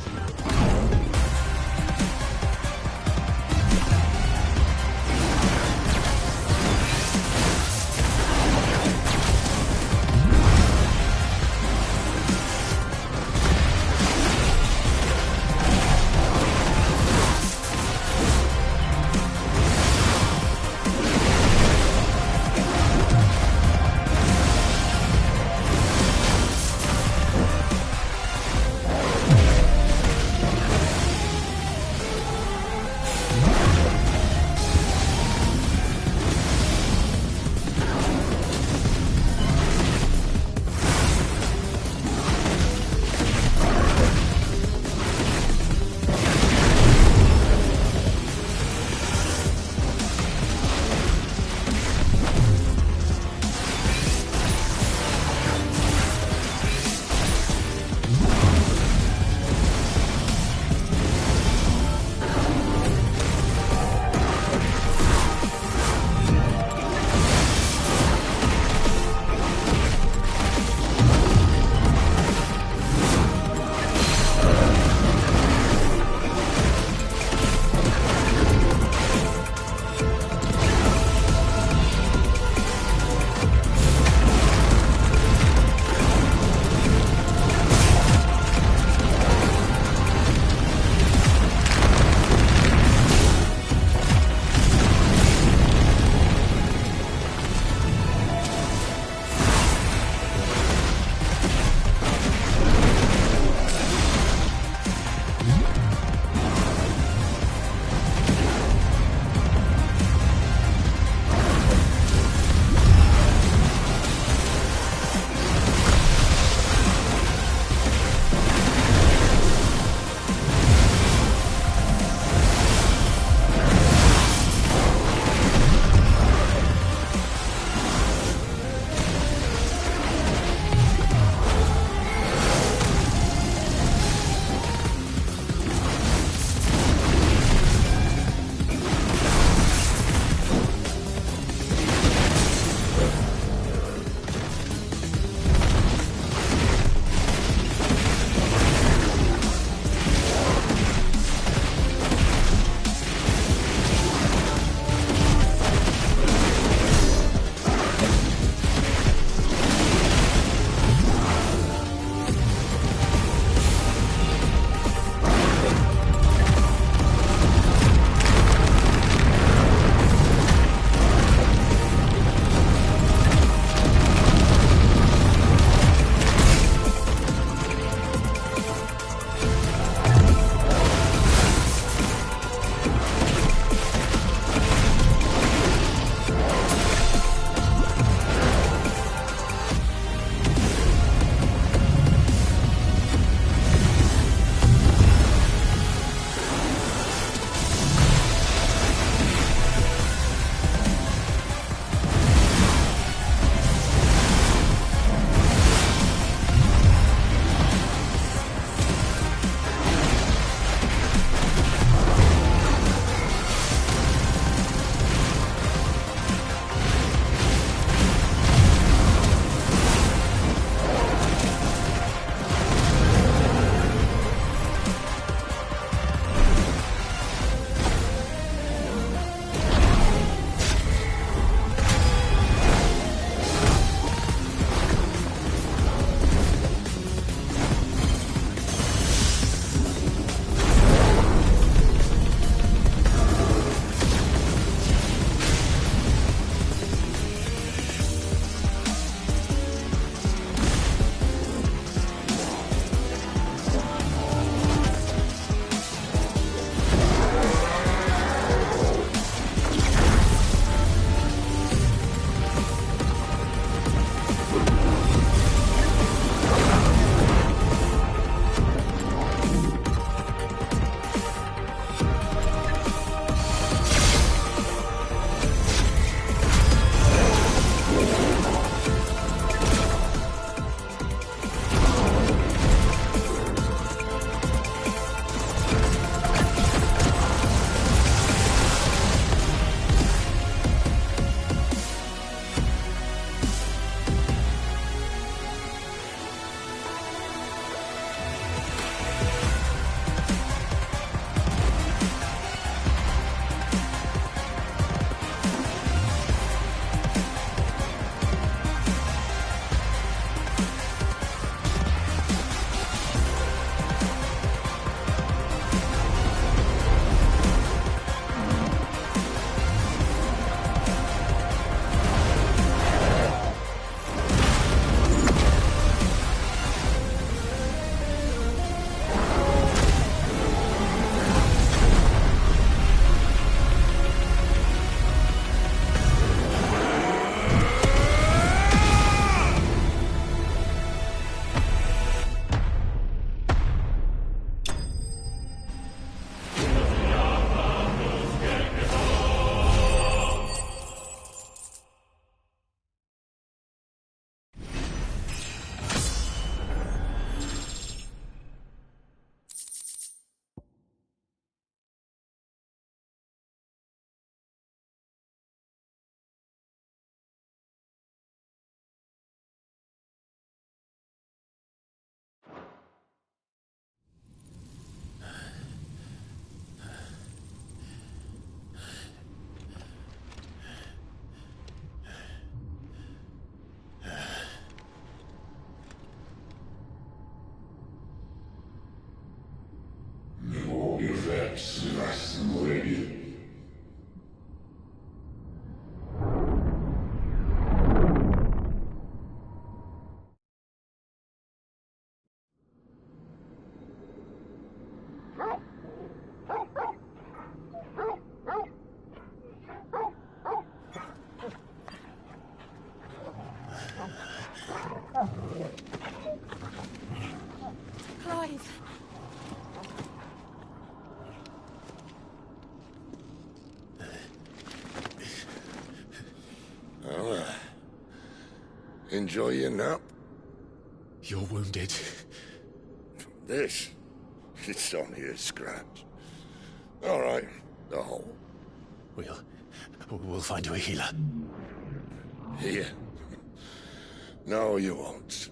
enjoy your nap? You're wounded. This? It's only a scratch. All right, the hole. We'll find you a healer. Here? No, you won't.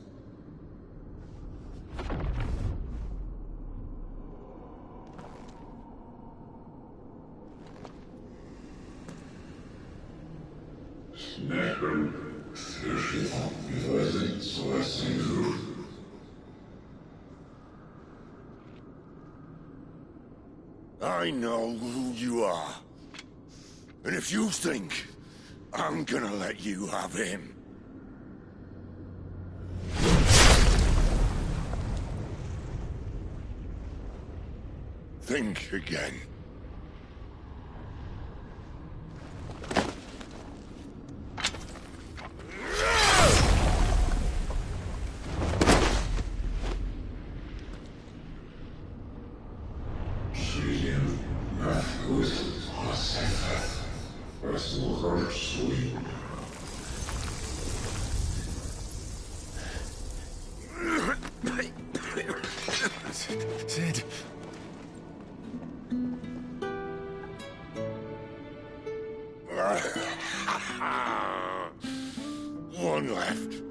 I know who you are. And if you think I'm gonna let you have him... think again. Sid. One left.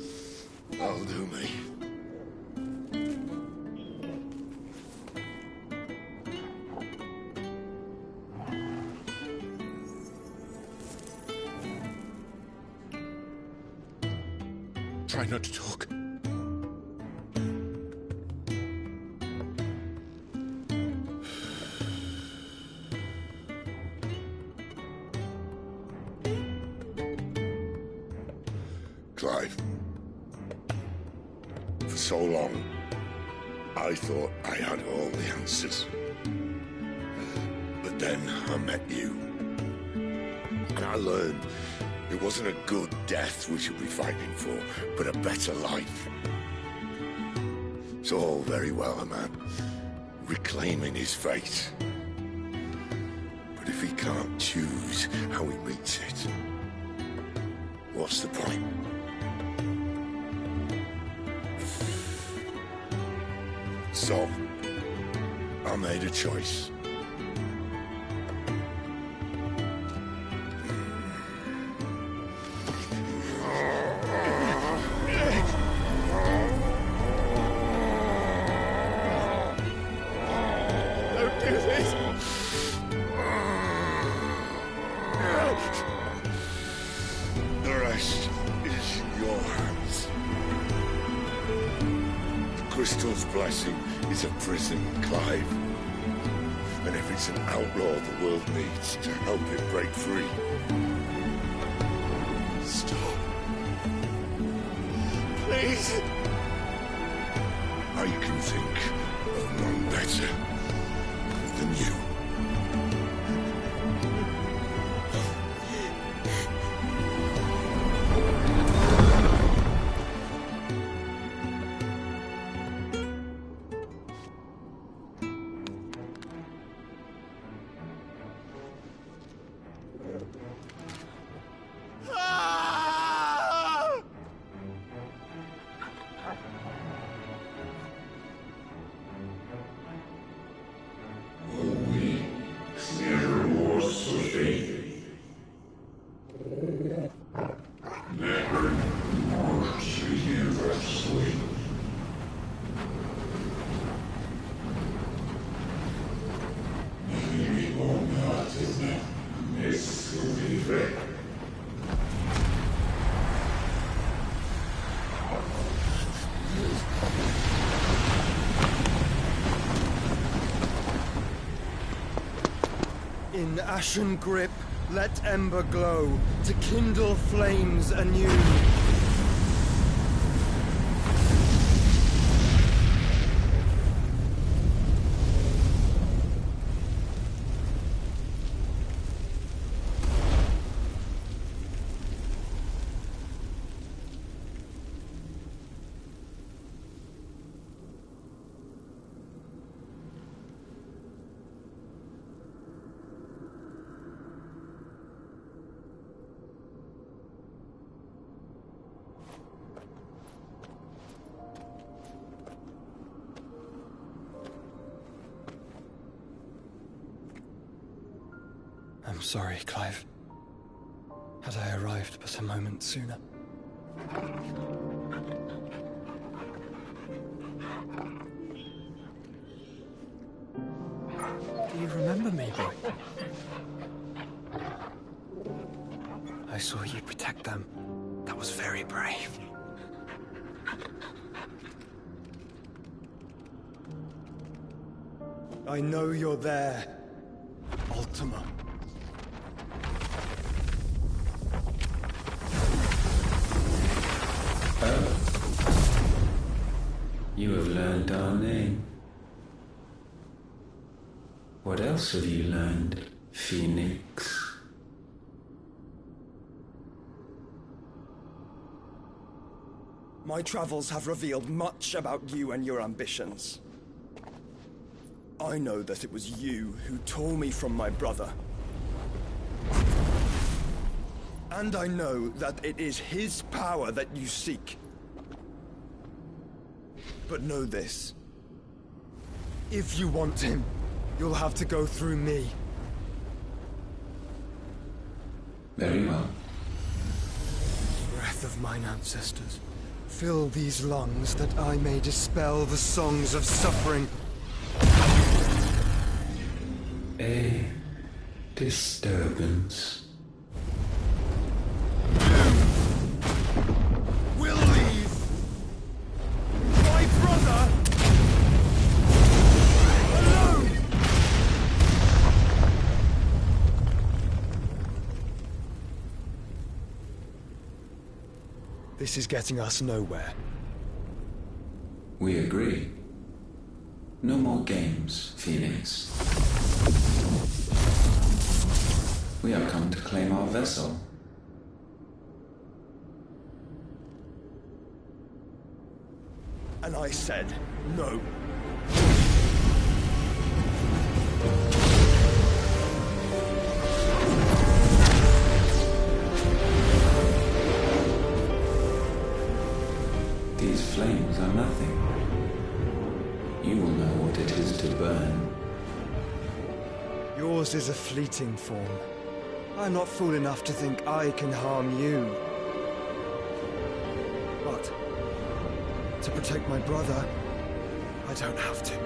That'll do me. Try not to talk. Clive. For so long, I thought I had all the answers. But then I met you. And I learned it wasn't a good death we should be fighting for, but a better life. It's all very well, a man reclaiming his fate. But if he can't choose how he meets it, what's the point? So, I made a choice. Don't do this! The rest is in your hands. The Crystal's blessing is a prison, Clive. And if it's an outlaw the world needs to help it break free. Stop. Please. I can think of none better than you. In ashen grip, let ember glow, to kindle flames anew. I'm sorry, Clive. Had I arrived but a moment sooner. Do you remember me, boy? I saw you protect them. That was very brave. I know you're there, Ultima. You have learned our name. What else have you learned, Phoenix? My travels have revealed much about you and your ambitions. I know that it was you who tore me from my brother. And I know that it is his power that you seek. But know this. If you want him, you'll have to go through me. Very well. Breath of mine ancestors, fill these lungs that I may dispel the songs of suffering. A disturbance. We'll leave. My brother alone. This is getting us nowhere. We agree. No more games, Phoenix. We have come to claim our vessel. And I said no. These flames are nothing. You will know what it is to burn. Yours is a fleeting form. I'm not fool enough to think I can harm you. But to protect my brother, I don't have to.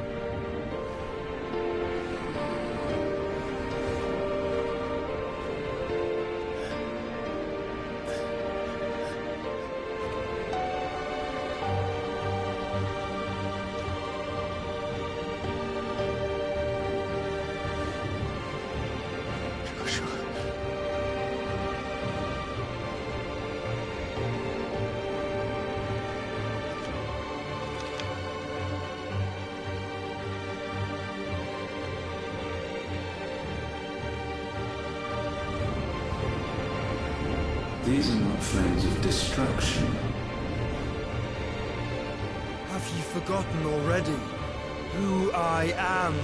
These are not flames of destruction. Have you forgotten already who I am?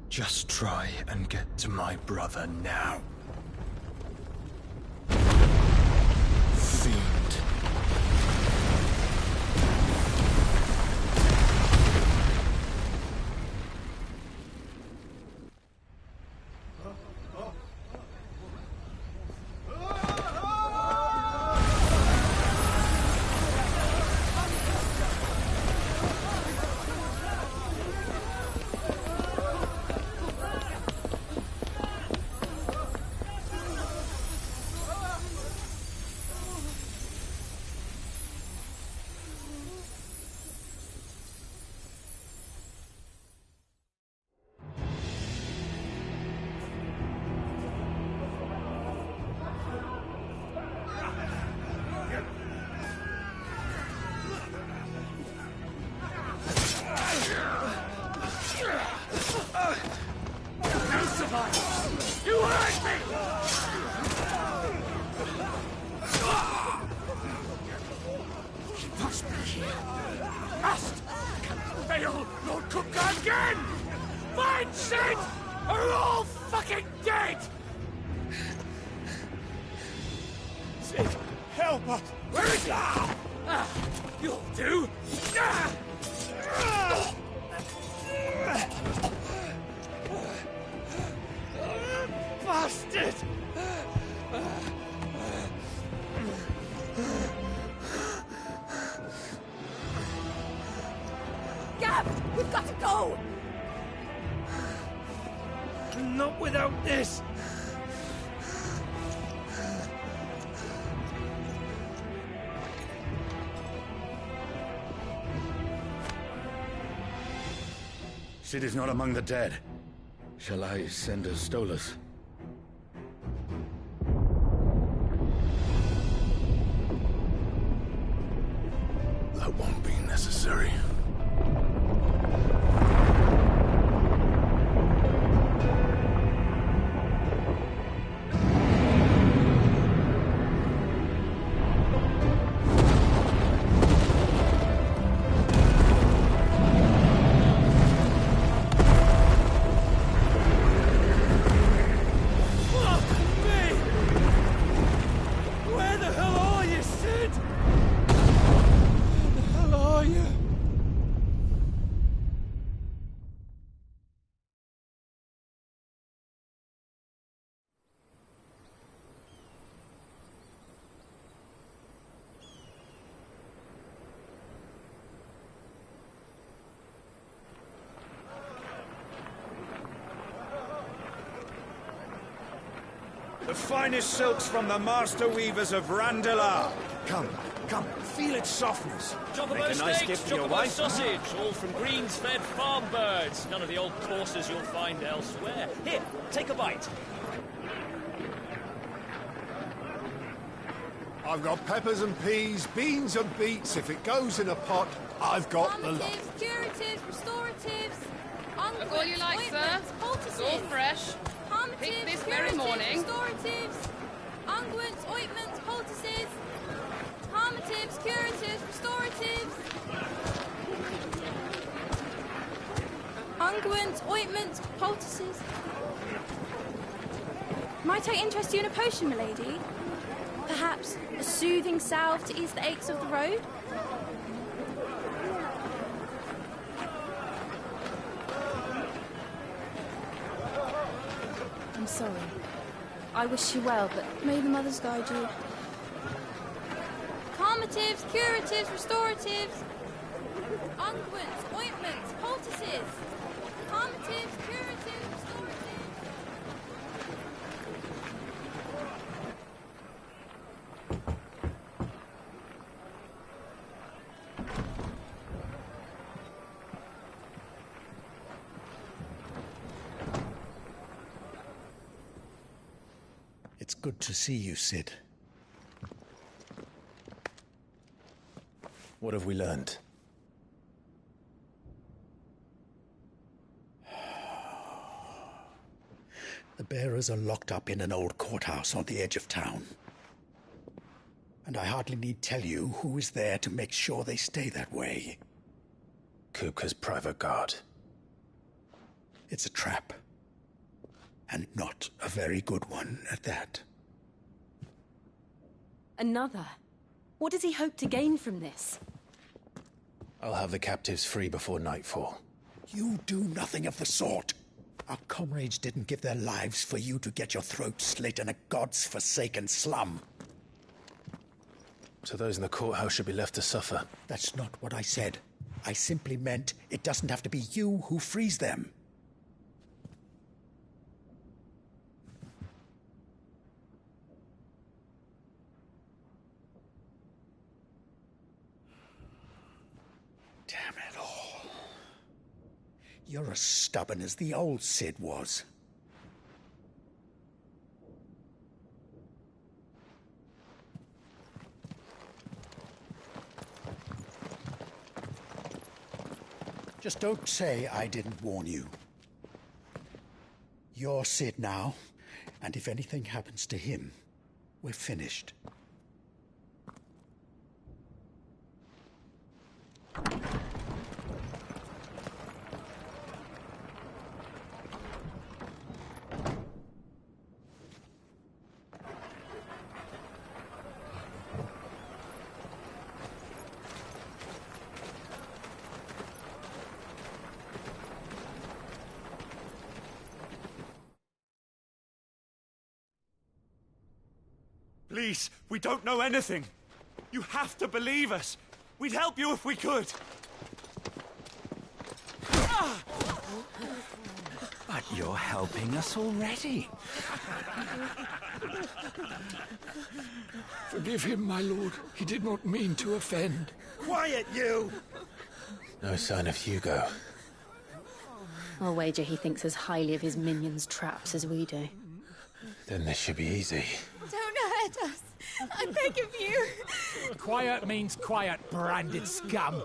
Just try and get to my brother now. Fiend. fail, Lord Cookgar again! Mine, Sid, are all fucking dead! Sid, help us! Where is he? You'll do! Bastard! Gab, we've got to go! Not without this! Sid is not among the dead. Shall I send a Stolas? That won't be necessary. The finest silks from the master weavers of Randalar. Come, feel its softness. Chocobo Make a nice steaks, gift for your chocobo wife. sausage, all from greens-fed farm birds. None of the old courses you'll find elsewhere. Here, take a bite. I've got peppers and peas, beans and beets. If it goes in a pot, I've got the lot. Calmatives, curatives, restoratives, Look all you like, sir. It's all fresh. Picked this very morning. Restoratives, unguents, ointments, poultices, calmatives, curatives, restoratives, unguents, ointments, poultices. Might I interest you in a potion, milady? Perhaps a soothing salve to ease the aches of the road? I'm sorry. I wish you well, but may the mothers guide you. Calmatives, curatives, restoratives, unguents, ointments, poultices. Calmatives, curatives, restoratives. It's good to see you, Sid. What have we learned? The bearers are locked up in an old courthouse on the edge of town. And I hardly need tell you who is there to make sure they stay that way. Kupka's private guard. It's a trap. And not a very good one at that. Another? What does he hope to gain from this? I'll have the captives free before nightfall. You do nothing of the sort. Our comrades didn't give their lives for you to get your throat slit in a god's forsaken slum. So those in the courthouse should be left to suffer. That's not what I said. I simply meant it doesn't have to be you who frees them. Damn it all. You're as stubborn as the old Sid was. Just don't say I didn't warn you. You're Sid now, and if anything happens to him, we're finished. Please, we don't know anything. You have to believe us. We'd help you if we could. But you're helping us already. Forgive him, my lord. He did not mean to offend. Quiet, you! No sign of Hugo. I'll wager he thinks as highly of his minions' traps as we do. Then this should be easy. Don't hurt us. I beg of you. Quiet means quiet, branded scum.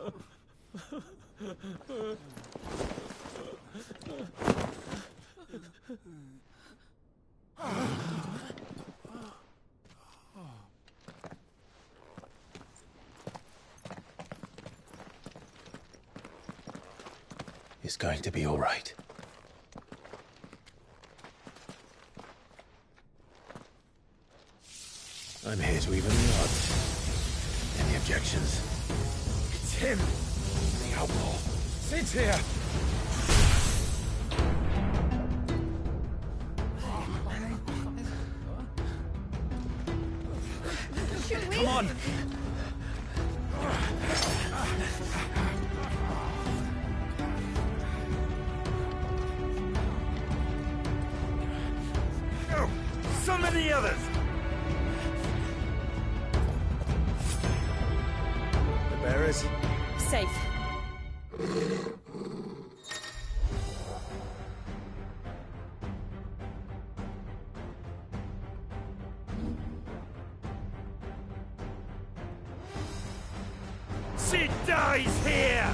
It's going to be all right. I'm here to even the odds. Any objections? It's him! The outlaw! Sit here! Should we? Come on! Go! Summon the others! The bearers? Safe. She dies here!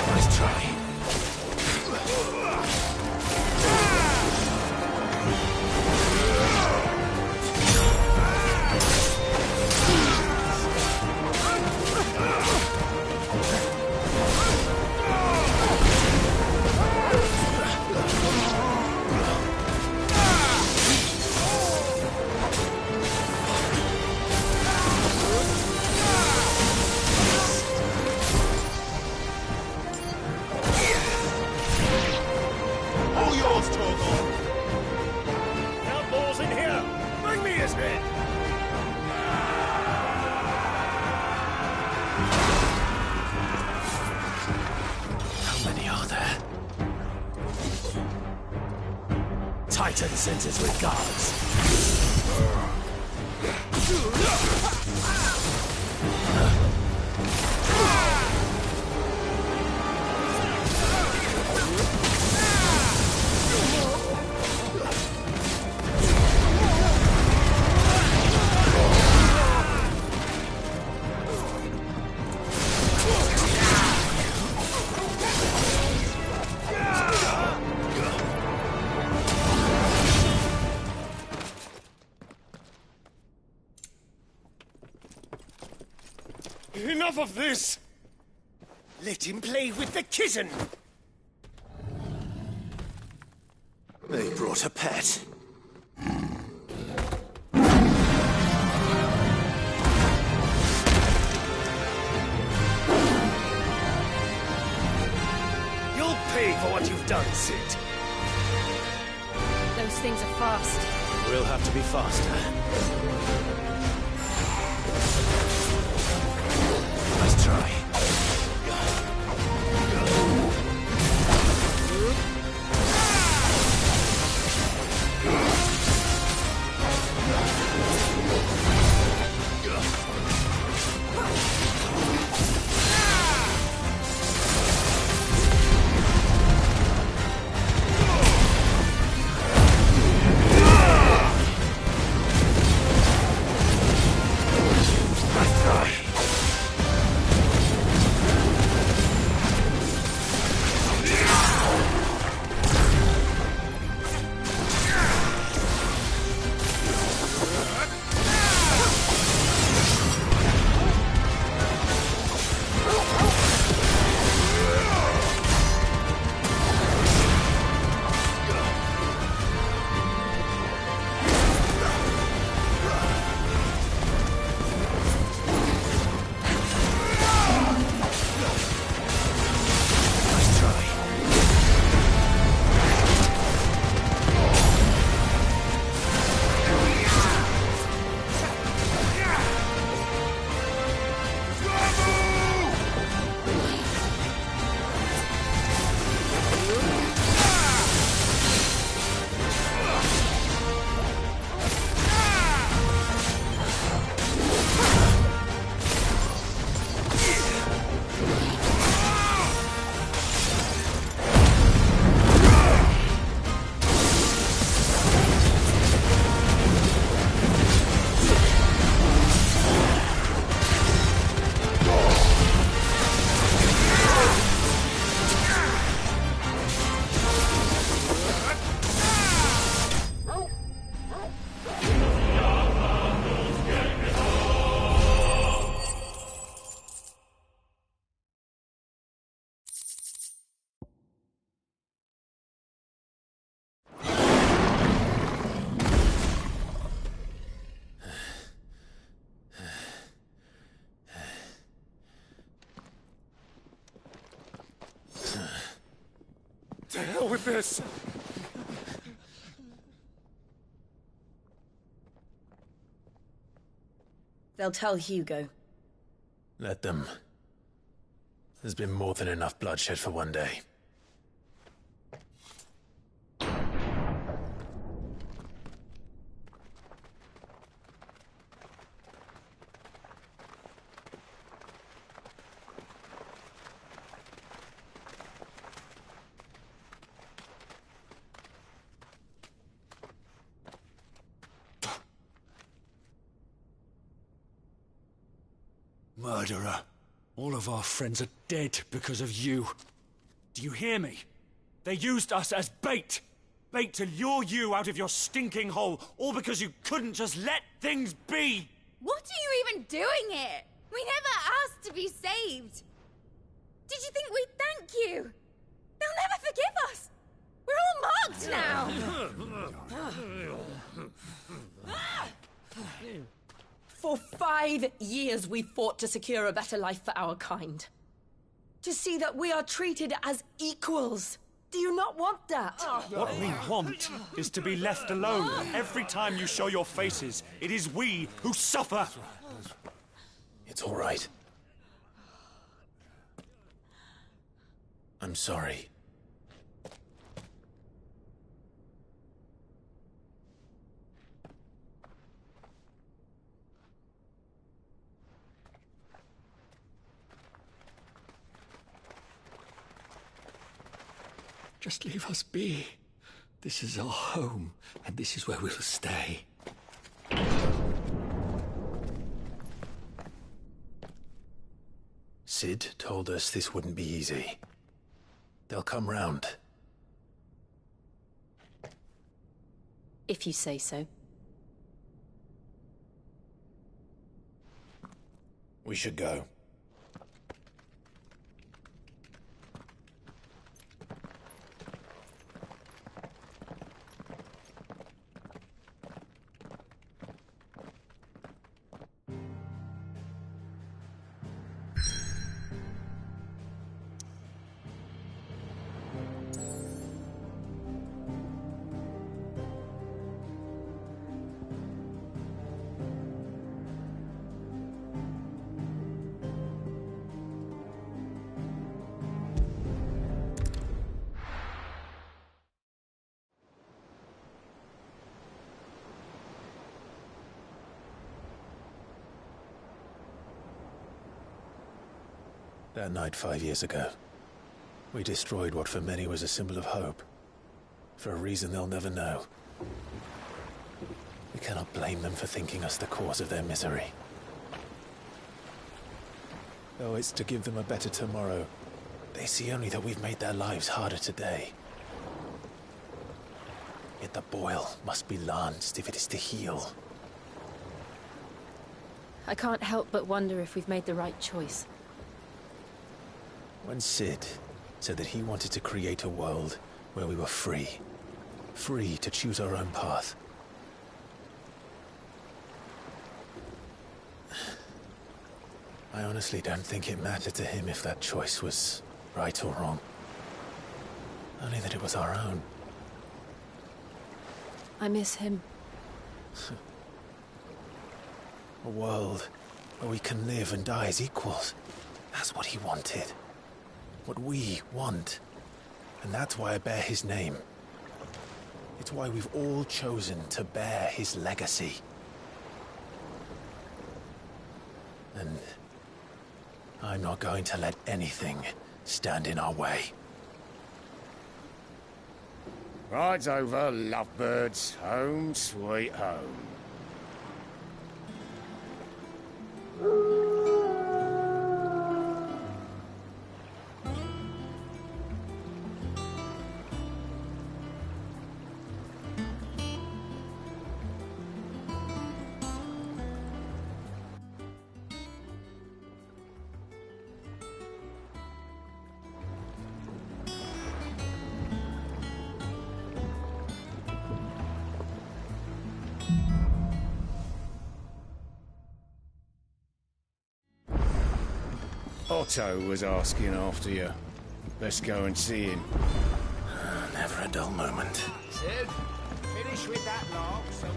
Nice try. All yours, Torgal! Outlaws in here! Bring me his head! How many are there? Titan sends his regards. Enough of this! Let him play with the kitten! They brought a pet. You'll pay for what you've done, Sid. Those things are fast. We'll have to be faster. Nice try. hell with this! They'll tell Hugo. Let them. There's been more than enough bloodshed for one day. Murderer. All of our friends are dead because of you. Do you hear me? They used us as bait. Bait to lure you out of your stinking hole, all because you couldn't just let things be. What are you even doing here? We never asked to be saved. Did you think we'd thank you? They'll never forgive us. We're all marked now. For 5 years we fought to secure a better life for our kind. To see that we are treated as equals. Do you not want that? What we want is to be left alone. Every time you show your faces, it is we who suffer. It's all right. I'm sorry. Just leave us be. This is our home, and this is where we'll stay. Sid told us this wouldn't be easy. They'll come round. If you say so. We should go. That night 5 years ago, we destroyed what for many was a symbol of hope. For a reason they'll never know. We cannot blame them for thinking us the cause of their misery. Though it's to give them a better tomorrow, they see only that we've made their lives harder today. Yet the boil must be lanced if it is to heal. I can't help but wonder if we've made the right choice. When Sid said that he wanted to create a world where we were free. Free to choose our own path. I honestly don't think it mattered to him if that choice was right or wrong. Only that it was our own. I miss him. A world where we can live and die as equals. That's what he wanted. What we want. And that's why I bear his name. It's why we've all chosen to bear his legacy. And I'm not going to let anything stand in our way. Rides over, lovebirds. Home, sweet home. Otto was asking after you. Let's go and see him. a dull moment. Sid, finish with that log so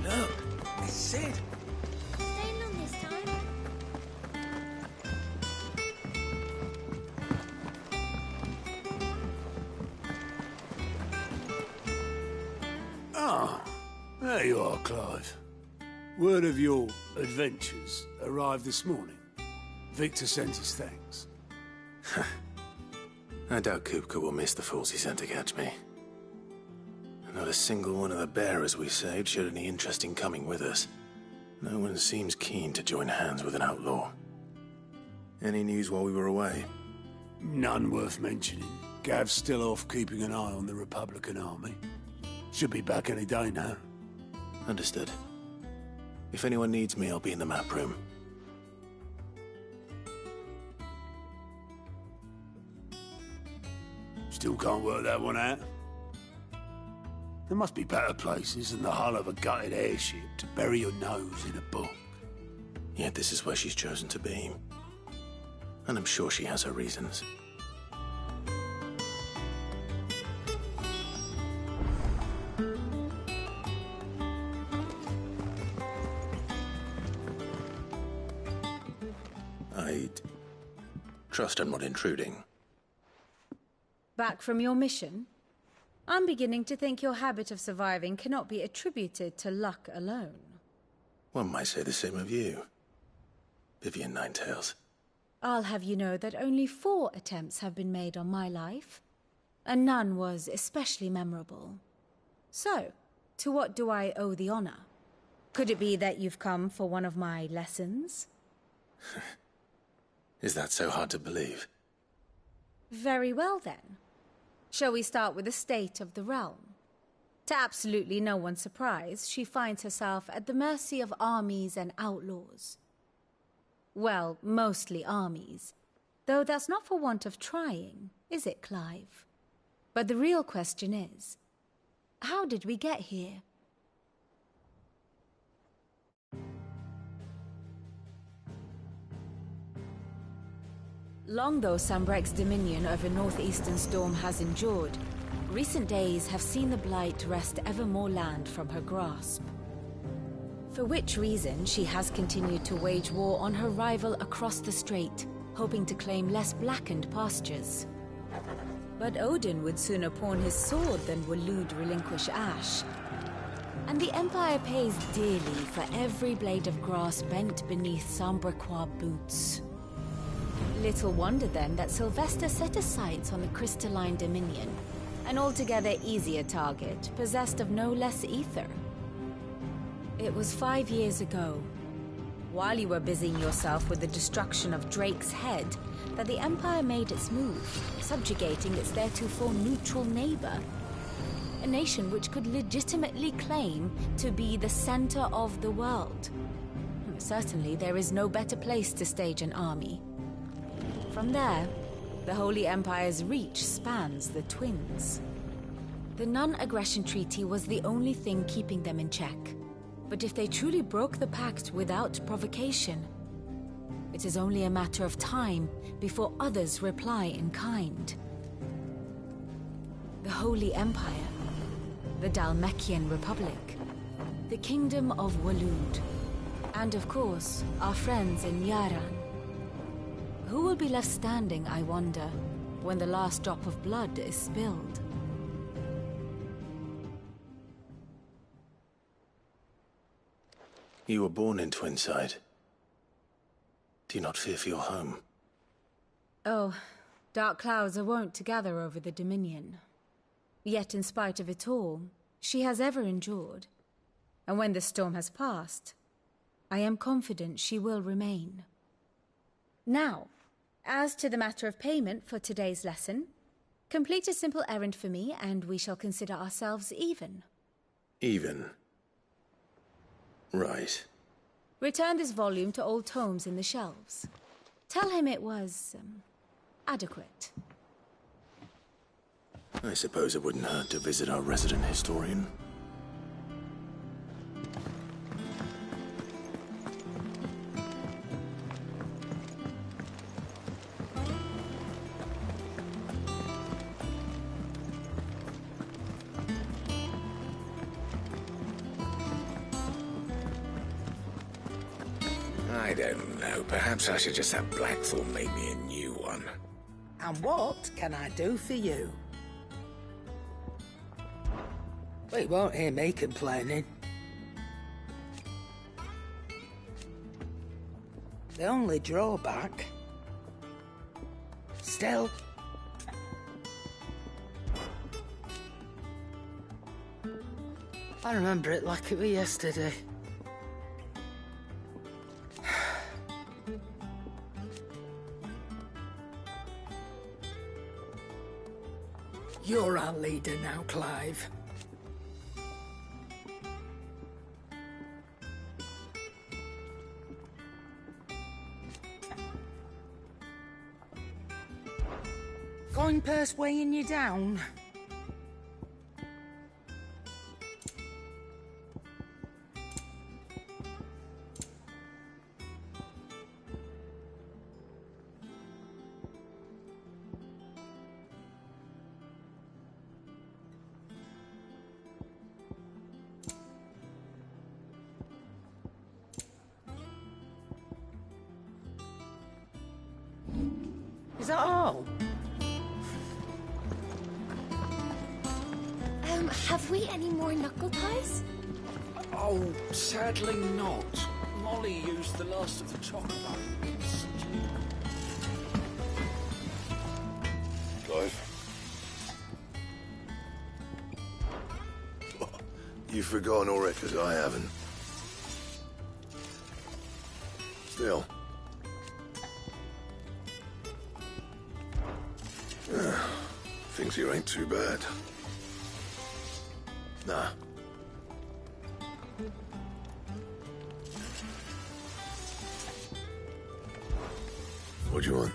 Look, it's Sid. Staying long this time? Ah, there you are, Clive. Word of your adventures arrived this morning. Victor sent his thanks. I doubt Kupka will miss the fools he sent to catch me. Not a single one of the bearers we saved showed any interest in coming with us. No one seems keen to join hands with an outlaw. Any news while we were away? None worth mentioning. Gav's still off keeping an eye on the Republican army. Should be back any day now. Understood. If anyone needs me, I'll be in the map room. Still can't work that one out. There must be better places than the hull of a gutted airship to bury your nose in a book. Yet this is where she's chosen to be. And I'm sure she has her reasons. I'd trust I'm not intruding. Back from your mission? I'm beginning to think your habit of surviving cannot be attributed to luck alone. One might say the same of you, Vivian Ninetails. I'll have you know that only 4 attempts have been made on my life, and none was especially memorable. So, to what do I owe the honor? Could it be that you've come for one of my lessons? Is that so hard to believe? Very well then. Shall we start with the state of the realm? To absolutely no one's surprise, she finds herself at the mercy of armies and outlaws. Well, mostly armies. Though that's not for want of trying, is it, Clive? But the real question is, how did we get here? Long though Sambrek's dominion over northeastern Storm has endured, recent days have seen the Blight wrest ever more land from her grasp. For which reason she has continued to wage war on her rival across the strait, hoping to claim less blackened pastures. But Odin would sooner pawn his sword than Waloed relinquish Ash. And the Empire pays dearly for every blade of grass bent beneath Sambrequois boots. Little wonder then that Sylvester set his sights on the crystalline dominion, an altogether easier target, possessed of no less ether. It was 5 years ago, while you were busying yourself with the destruction of Drake's head, that the Empire made its move, subjugating its theretofore neutral neighbor. A nation which could legitimately claim to be the center of the world. Certainly there is no better place to stage an army. From there, the Holy Empire's reach spans the Twins. The non-aggression treaty was the only thing keeping them in check. But if they truly broke the pact without provocation, it is only a matter of time before others reply in kind. The Holy Empire, the Dhalmekian Republic, the Kingdom of Waloed, and of course, our friends in Yaran. Who will be left standing, I wonder, when the last drop of blood is spilled? You were born in Twinside. Do you not fear for your home? Oh, dark clouds are wont to gather over the Dominion. Yet in spite of it all, she has ever endured. And when the storm has passed, I am confident she will remain. Now, as to the matter of payment for today's lesson, complete a simple errand for me and we shall consider ourselves even. Even? Right. Return this volume to old tomes in the shelves. Tell him it was, adequate. I suppose it wouldn't hurt to visit our resident historian. I don't know. Perhaps I should just have Blackthorn make me a new one. And what can I do for you? Well, you won't hear me complaining. The only drawback... Still... I remember it like it was yesterday. You're our leader now, Clive. Coin purse weighing you down? Is that all? Have we any more knuckle ties? Oh, sadly not. Molly used the last of the chocolate. Clive? You've forgotten already, 'cause I haven't. Still. Things here ain't too bad. Nah. What do you want?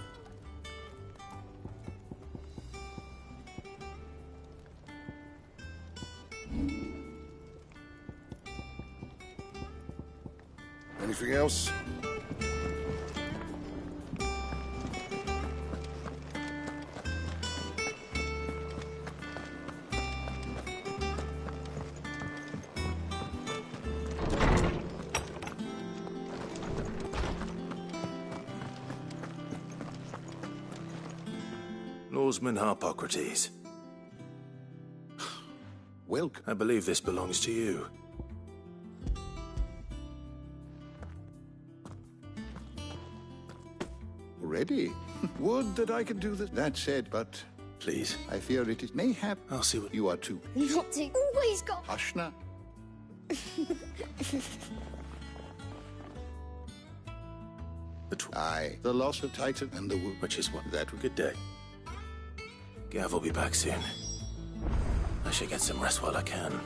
Anything else? Lawsman Harpocrates. Welcome. I believe this belongs to you. Already? Would that I could do this. That said, but... Please. I fear it is mayhap... I'll see what... You are too... Not to always got... Hush now. Aye, the loss of Titan and the wound. Which is what? That Good day. Gav will be back soon. I should get some rest while I can.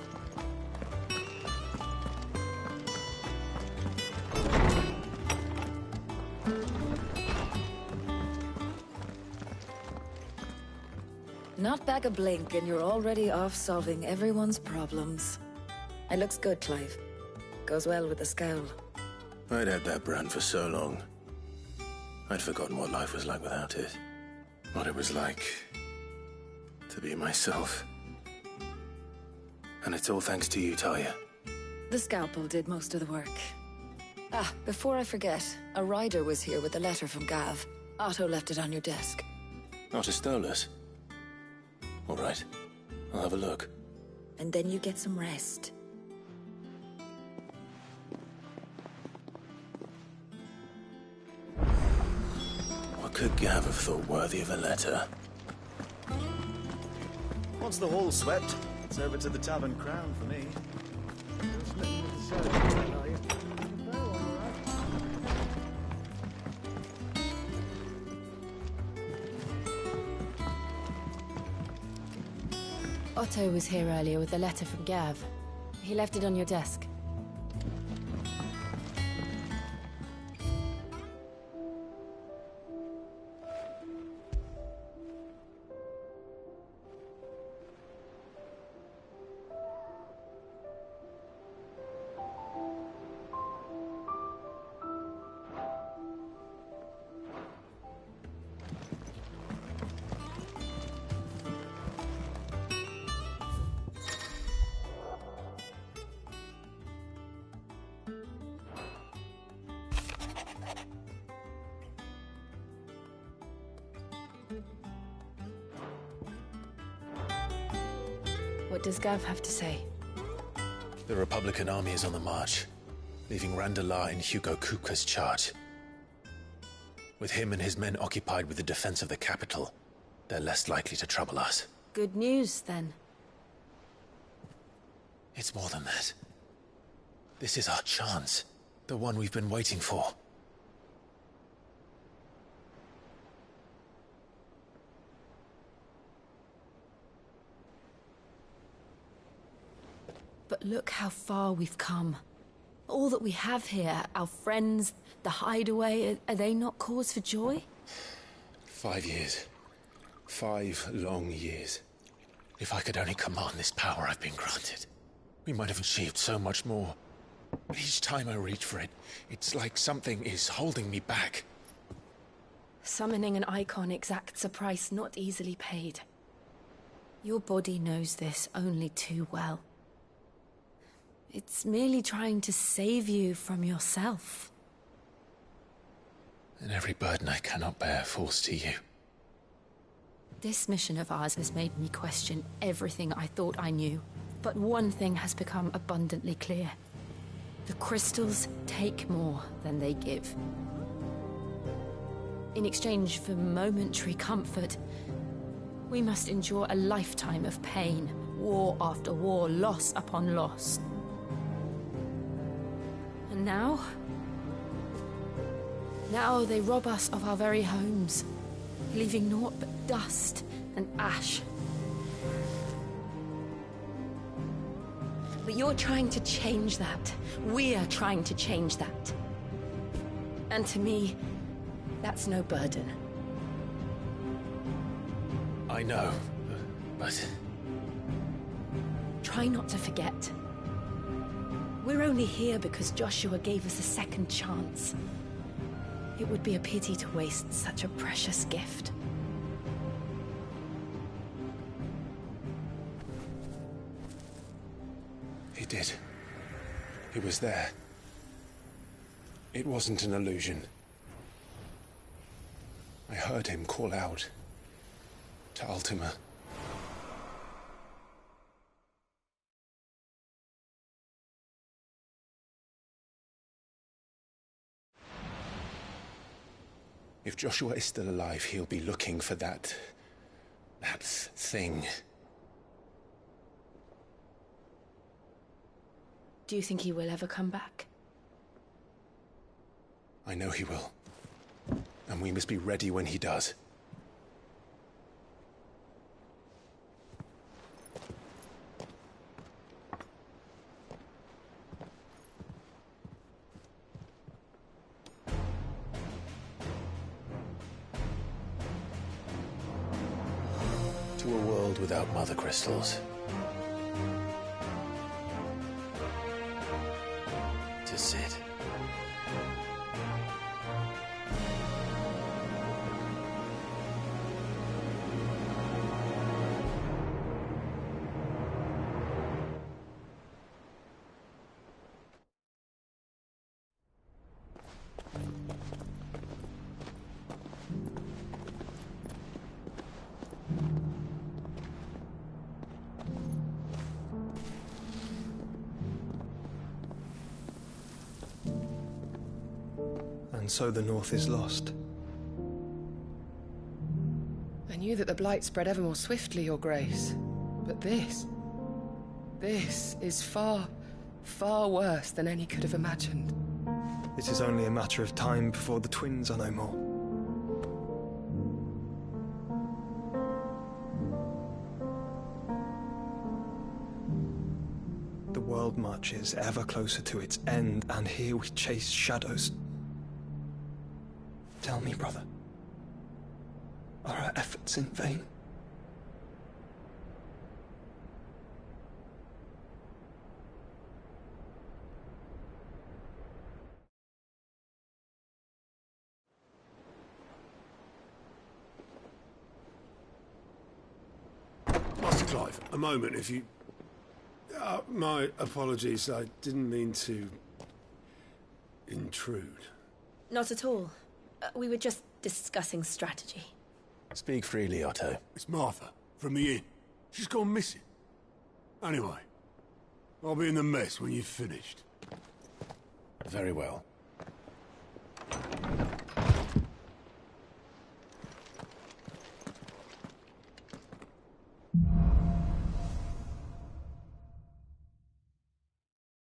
Not back a blink and you're already off solving everyone's problems. It looks good, Clive. Goes well with the scowl. I'd had that brand for so long. I'd forgotten what life was like without it. What it was like to be myself. And it's all thanks to you, Talia. The scalpel did most of the work. Ah, before I forget, a rider was here with a letter from Gav. Otto left it on your desk. Not a Stolas. All right. I'll have a look. And then you get some rest. What could Gav have thought worthy of a letter? Once the hall's swept, it's over to the Tavern Crown for me. Otto was here earlier with a letter from Gav. He left it on your desk. What does Gav have to say? The Republican army is on the march, leaving Randalar in Hugo Kupka's charge. With him and his men occupied with the defense of the capital, they're less likely to trouble us. Good news, then. It's more than that. This is our chance. The one we've been waiting for. But look how far we've come. All that we have here, our friends, the hideaway, are they not cause for joy? 5 years. 5 long years. If I could only command this power I've been granted, we might have achieved so much more. But each time I reach for it, it's like something is holding me back. Summoning an icon exacts a price not easily paid. Your body knows this only too well. It's merely trying to save you from yourself. And every burden I cannot bear falls to you. This mission of ours has made me question everything I thought I knew. But one thing has become abundantly clear. The crystals take more than they give. In exchange for momentary comfort, we must endure a lifetime of pain, war after war, loss upon loss. And now they rob us of our very homes, leaving naught but dust and ash. But you're trying to change that. We're trying to change that. And to me, that's no burden. I know, but... Try not to forget. We're only here because Joshua gave us a second chance. It would be a pity to waste such a precious gift. He did. He was there. It wasn't an illusion. I heard him call out to Ultima. If Joshua is still alive, he'll be looking for that thing. Do you think he will ever come back? I know he will. And we must be ready when he does. To a world without mother crystals. To Sid. And so the North is lost. I knew that the Blight spread ever more swiftly, Your Grace. But this is far, far worse than any could have imagined. It is only a matter of time before the twins are no more. The world marches ever closer to its end, and here we chase shadows. Tell me, brother, are our efforts in vain? Master Clive, a moment, if you... my apologies, I didn't mean to... intrude. Not at all. We were just discussing strategy. Speak freely, Otto. It's Martha, from the inn. She's gone missing. Anyway, I'll be in the mess when you've finished. Very well.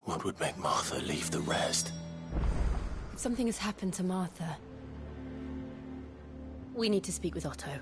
What would make Martha leave the rest? Something has happened to Martha. We need to speak with Otto.